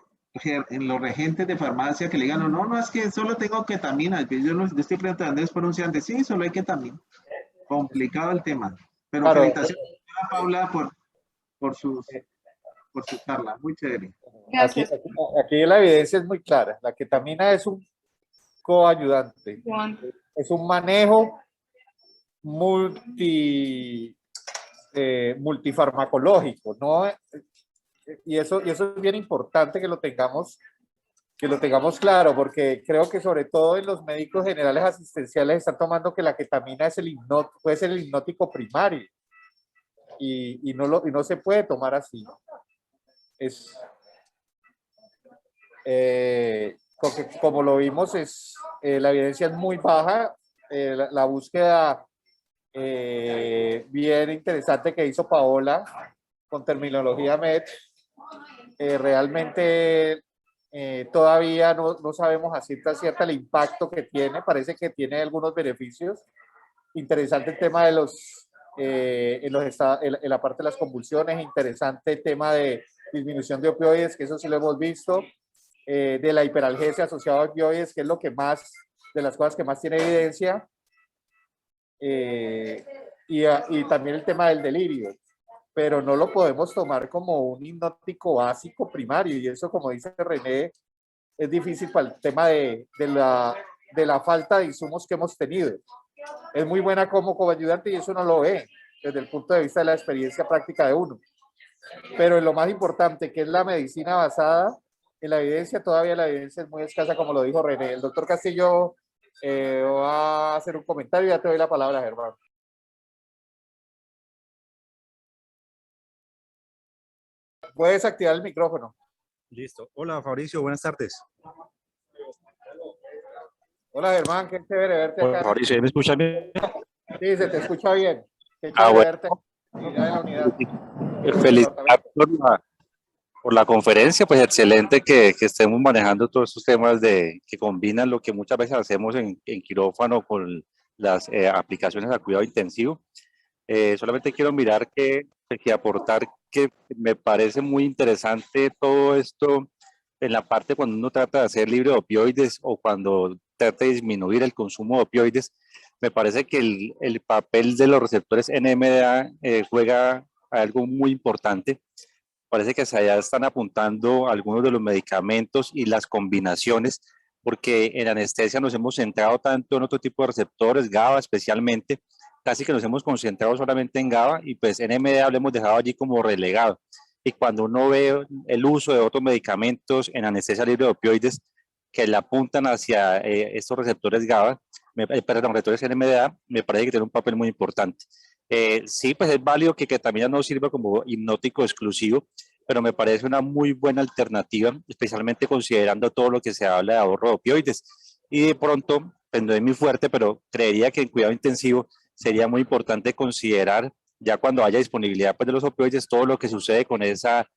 regentes de farmacia que le digan, no, es que solo tengo ketamina, yo estoy preguntando es por un seante, sí, solo hay ketamina. Complicado el tema, pero Claro, felicitaciones a Paula por su charla, muy chévere. aquí, Gracias, aquí la evidencia es muy clara. La ketamina es un coayudante, Juan. es un manejo multifarmacológico, ¿no? Y eso es bien importante que lo tengamos claro, porque creo que sobre todo en los médicos generales asistenciales están tomando que la ketamina es puede ser el hipnótico primario y no se puede tomar así. Como lo vimos, la evidencia es muy baja, la búsqueda bien interesante que hizo Paola con terminología MED, realmente todavía no sabemos a ciencia cierta el impacto que tiene, parece que tiene algunos beneficios. Interesante el tema de en la parte de las convulsiones, interesante el tema de disminución de opioides, que eso sí lo hemos visto, de la hiperalgesia asociada a opioides, que es de las cosas que más tiene evidencia, y también el tema del delirio, pero no lo podemos tomar como un hipnótico básico primario, y eso, como dice René, es difícil para el tema de la falta de insumos que hemos tenido. Es muy buena como coayudante y eso no lo ve desde el punto de vista de la experiencia práctica de uno. Pero en lo más importante, que es la medicina basada en la evidencia, todavía la evidencia es muy escasa, como lo dijo René. El doctor Castillo va a hacer un comentario y ya te doy la palabra, Germán. Puedes activar el micrófono. Listo. Hola, Fabricio, buenas tardes. Hola, Germán, qué chévere verte Hola, acá. Fabricio, ¿me escuchan bien? Sí, se te escucha bien. Qué chévere Bueno, verte en la unidad. felicitar por la conferencia, pues excelente que estemos manejando todos estos temas que combinan lo que muchas veces hacemos en quirófano con las aplicaciones al cuidado intensivo. Solamente quiero mirar que aportar que me parece muy interesante todo esto en la parte cuando uno trata de hacer libre de opioides o cuando trata de disminuir el consumo de opioides. Me parece que el papel de los receptores NMDA juega algo muy importante. Parece que hacia allá están apuntando algunos de los medicamentos y las combinaciones, porque en anestesia nos hemos centrado tanto en otro tipo de receptores, GABA especialmente, casi que nos hemos concentrado solamente en GABA y pues NMDA lo hemos dejado allí como relegado. Y cuando uno ve el uso de otros medicamentos en anestesia libre de opioides que le apuntan hacia estos receptores GABA, perdón, receptores NMDA, me parece que tiene un papel muy importante. Sí, pues es válido que ketamina no sirva como hipnótico exclusivo, pero me parece una muy buena alternativa, especialmente considerando todo lo que se habla de ahorro de opioides. Y de pronto, pues no es muy fuerte, pero creería que en cuidado intensivo sería muy importante considerar, ya cuando haya disponibilidad pues, de los opioides, todo lo que sucede con esa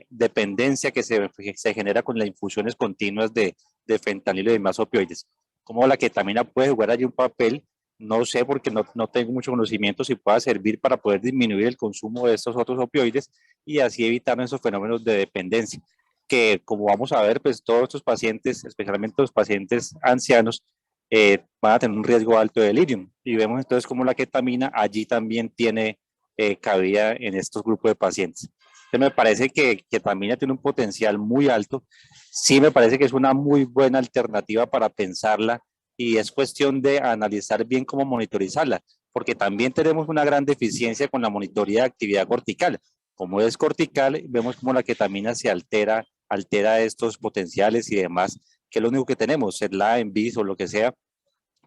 dependencia que se genera con las infusiones continuas de fentanilo y demás opioides. Como la ketamina puede jugar allí un papel, no sé porque no tengo mucho conocimiento si pueda servir para poder disminuir el consumo de estos otros opioides y así evitar esos fenómenos de dependencia, que como vamos a ver, pues todos estos pacientes, especialmente los pacientes ancianos, van a tener un riesgo alto de delirium. Y vemos entonces como la ketamina allí también tiene cabida en estos grupos de pacientes. Entonces me parece que ketamina tiene un potencial muy alto. Sí me parece que es una muy buena alternativa para pensarla y es cuestión de analizar bien cómo monitorizarla, porque también tenemos una gran deficiencia con la monitoría de actividad cortical. Como es cortical, vemos cómo la ketamina se altera estos potenciales y demás, que es lo único que tenemos, SEDLA, ENVIS o lo que sea,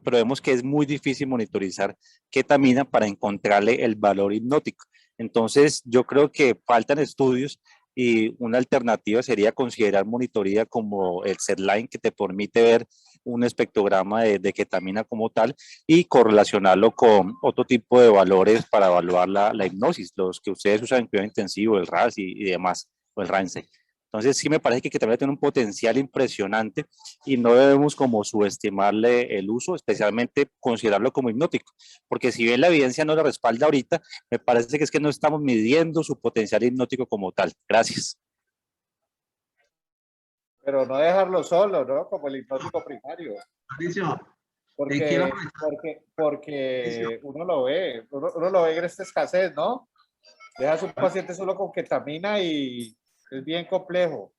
pero vemos que es muy difícil monitorizar ketamina para encontrarle el valor hipnótico. Entonces, yo creo que faltan estudios y una alternativa sería considerar monitoría como el SEDLine, que te permite ver un espectrograma de ketamina como tal y correlacionarlo con otro tipo de valores para evaluar la hipnosis, los que ustedes usan en cuidado intensivo, el RAS y demás, o el RANSE. Entonces sí me parece que también tiene un potencial impresionante y no debemos como subestimarle el uso, especialmente considerarlo como hipnótico, porque si bien la evidencia no lo respalda ahorita, me parece que es que no estamos midiendo su potencial hipnótico como tal. Gracias. Pero no dejarlo solo, ¿no? Como el hipnótico primario. Mauricio, Porque uno lo ve en esta escasez, ¿no? Dejas un paciente solo con ketamina y es bien complejo.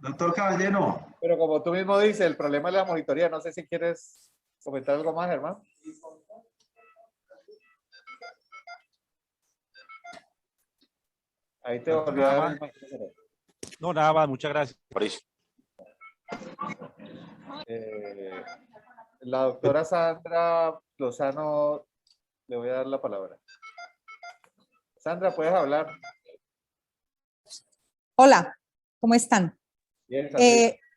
doctor Caballero. Pero como tú mismo dices, el problema es la monitoría. No sé si quieres comentar algo más, Germán. Ahí te volví a dar el micrófono. No, nada más, muchas gracias. La doctora Sandra Lozano, le voy a dar la palabra. Sandra, ¿puedes hablar? Hola, ¿cómo están? Bien,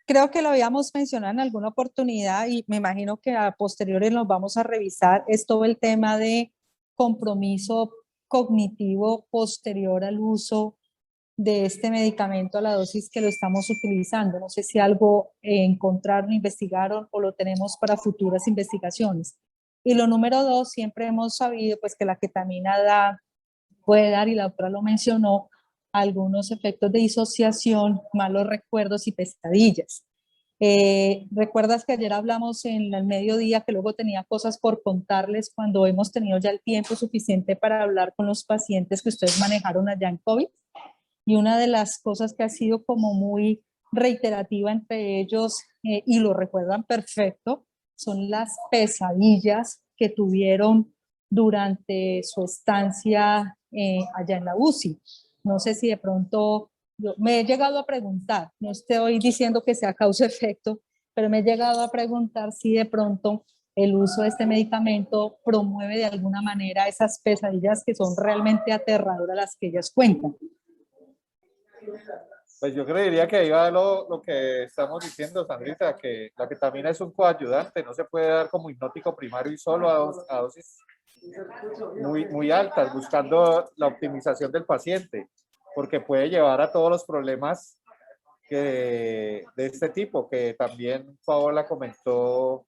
creo que lo habíamos mencionado en alguna oportunidad y me imagino que a posteriores nos vamos a revisar, es todo el tema de compromiso cognitivo posterior al uso de este medicamento a la dosis que lo estamos utilizando. No sé si algo encontraron, investigaron o lo tenemos para futuras investigaciones. Y lo número 2, siempre hemos sabido pues que la ketamina puede dar, y la doctora lo mencionó, algunos efectos de disociación, malos recuerdos y pesadillas. ¿Recuerdas que ayer hablamos en el mediodía que luego tenía cosas por contarles cuando hemos tenido ya el tiempo suficiente para hablar con los pacientes que ustedes manejaron allá en COVID? Y una de las cosas que ha sido como muy reiterativa entre ellos, y lo recuerdan perfecto, son las pesadillas que tuvieron durante su estancia allá en la UCI. No sé si de pronto, yo me he llegado a preguntar, no estoy diciendo que sea causa-efecto, pero me he llegado a preguntar si de pronto el uso de este medicamento promueve de alguna manera esas pesadillas que son realmente aterradoras las que ellas cuentan. Pues yo creería que ahí va lo que estamos diciendo, Sandrita, que la ketamina es un coayudante, no se puede dar como hipnótico primario y solo a dosis muy altas, buscando la optimización del paciente, porque puede llevar a todos los problemas de este tipo, que también Paola comentó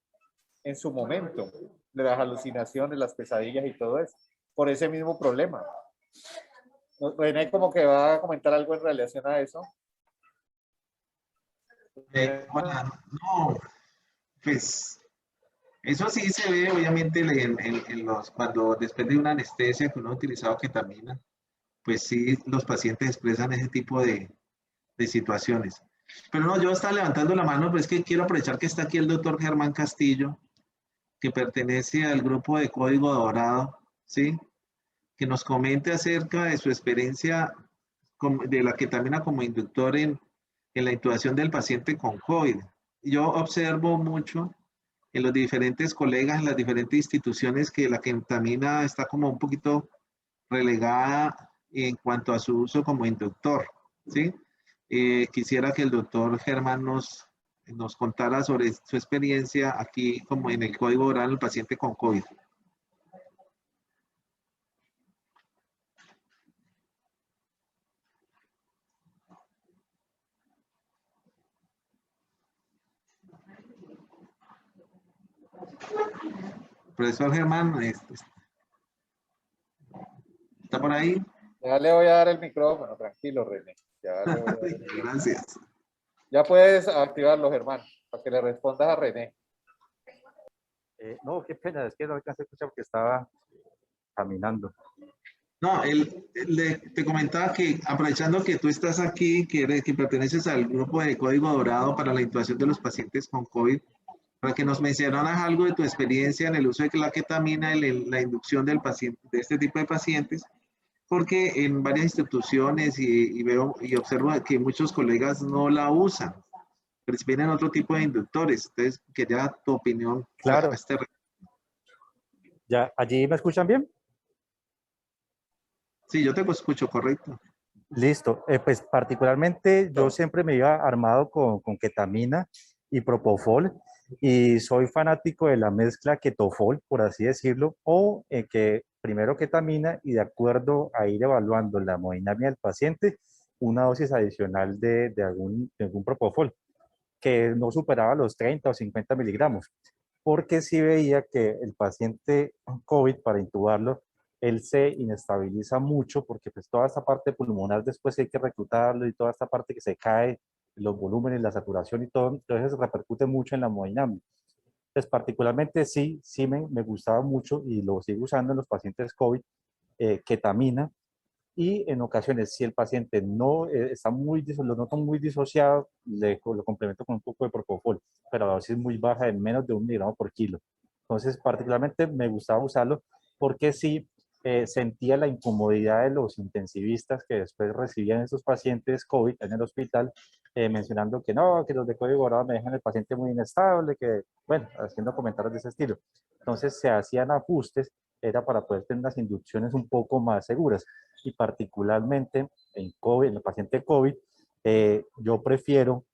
en su momento, de las alucinaciones, las pesadillas y todo eso, por ese mismo problema. René como que va a comentar algo en relación a eso. Hola, no, pues eso sí se ve obviamente en los, cuando después de una anestesia que uno ha utilizado ketamina, pues sí los pacientes expresan ese tipo de situaciones. Pero no, yo estaba levantando la mano, pues es que quiero aprovechar que está aquí el doctor Germán Castillo, que pertenece al grupo de Código Dorado, ¿sí? Que nos comente acerca de su experiencia de la ketamina como inductor en la intubación del paciente con COVID. Yo observo mucho en los diferentes colegas, en las diferentes instituciones, que la ketamina está como un poquito relegada en cuanto a su uso como inductor, ¿sí? Quisiera que el doctor Germán nos contara sobre su experiencia aquí como en el código oral del paciente con COVID. Profesor Germán, ¿está por ahí? Ya le voy a dar el micrófono, tranquilo, René. Ya le voy a dar el micrófono. Gracias. Ya puedes activarlo, Germán, para que le respondas a René. No, qué pena, es que no alcancé a escuchar porque estaba caminando. No, te comentaba que aprovechando que tú estás aquí, que perteneces al grupo de Código Dorado para la intubación de los pacientes con COVID, para que nos mencionaras algo de tu experiencia en el uso de la ketamina en la inducción del paciente, de este tipo de pacientes, porque en varias instituciones y veo y observo que muchos colegas no la usan, prefieren otro tipo de inductores. Entonces, quería tu opinión Claro. a este. ¿Ya allí me escuchan bien? Sí, yo te escucho, correcto. Listo. Pues particularmente yo siempre me iba armado con ketamina y propofol y soy fanático de la mezcla ketofol, por así decirlo, o que primero ketamina y de acuerdo a ir evaluando la hemodinamia del paciente, una dosis adicional de algún propofol que no superaba los 30 o 50 miligramos, porque sí veía que el paciente COVID, para intubarlo, él se inestabiliza mucho porque pues toda esta parte pulmonar después hay que reclutarlo y toda esta parte que se cae, los volúmenes, la saturación y todo, entonces repercute mucho en la hemodinámica. Pues particularmente sí me gustaba mucho y lo sigo usando en los pacientes COVID, ketamina, y en ocasiones, si el paciente no está lo noto muy disociado, lo complemento con un poco de propofol, pero a dosis muy baja, de menos de 1 miligramo por kilo. Entonces, particularmente me gustaba usarlo porque sí sentía la incomodidad de los intensivistas que después recibían esos pacientes COVID en el hospital, mencionando que no, que los de código dorado me dejan el paciente muy inestable, que, bueno, haciendo comentarios de ese estilo. Entonces, se hacían ajustes, era para poder tener unas inducciones un poco más seguras y particularmente en COVID, en el paciente COVID, yo prefiero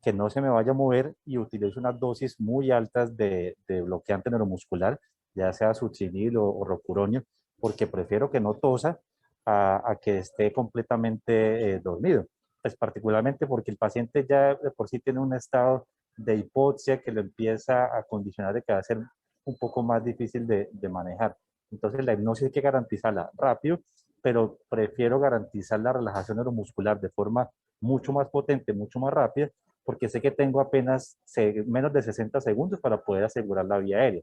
que no se me vaya a mover y utilizo unas dosis muy altas de bloqueante neuromuscular, ya sea succinil o rocuronio, porque prefiero que no tosa a que esté completamente dormido. Pues particularmente porque el paciente ya de por sí tiene un estado de hipoxia que lo empieza a condicionar de que va a ser un poco más difícil de manejar. Entonces la hipnosis hay que garantizarla rápido, pero prefiero garantizar la relajación neuromuscular de forma mucho más potente, mucho más rápida, porque sé que tengo apenas menos de 60 segundos para poder asegurar la vía aérea.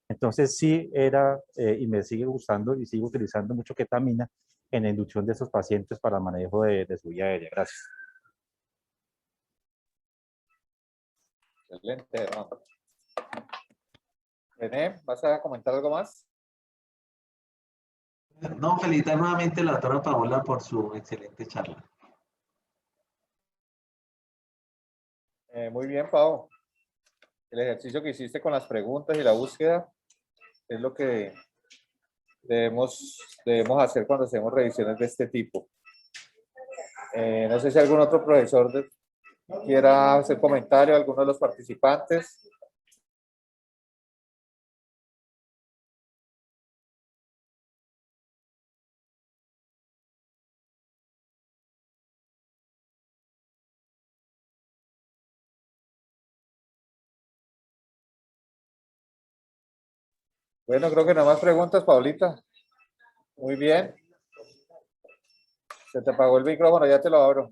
Entonces sí era, y me sigue gustando y sigo utilizando mucho ketamina en la inducción de esos pacientes para el manejo de su vía aérea. Gracias. Excelente, ¿no? René, ¿vas a comentar algo más? No, felicitar nuevamente a la doctora Paola por su excelente charla. Muy bien, Pau. El ejercicio que hiciste con las preguntas y la búsqueda es lo que debemos hacer cuando hacemos revisiones de este tipo. No sé si algún otro profesor quiera hacer comentario, alguno de los participantes. Bueno, creo que no más preguntas, Paulita. Muy bien. Se te apagó el micrófono, ya te lo abro.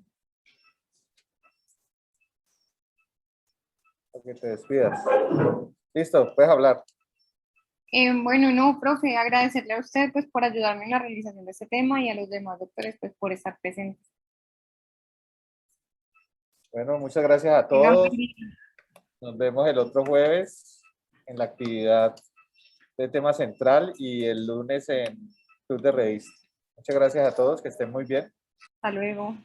Para que te despidas. Listo, puedes hablar. Bueno, no, profe, agradecerle a usted pues por ayudarme en la realización de este tema y a los demás doctores pues por estar presentes. Bueno, muchas gracias a Tengan todos. buen día. Nos vemos el otro jueves en la actividad de tema central y el lunes en Club de Revista. Muchas gracias a todos, que estén muy bien. Hasta luego.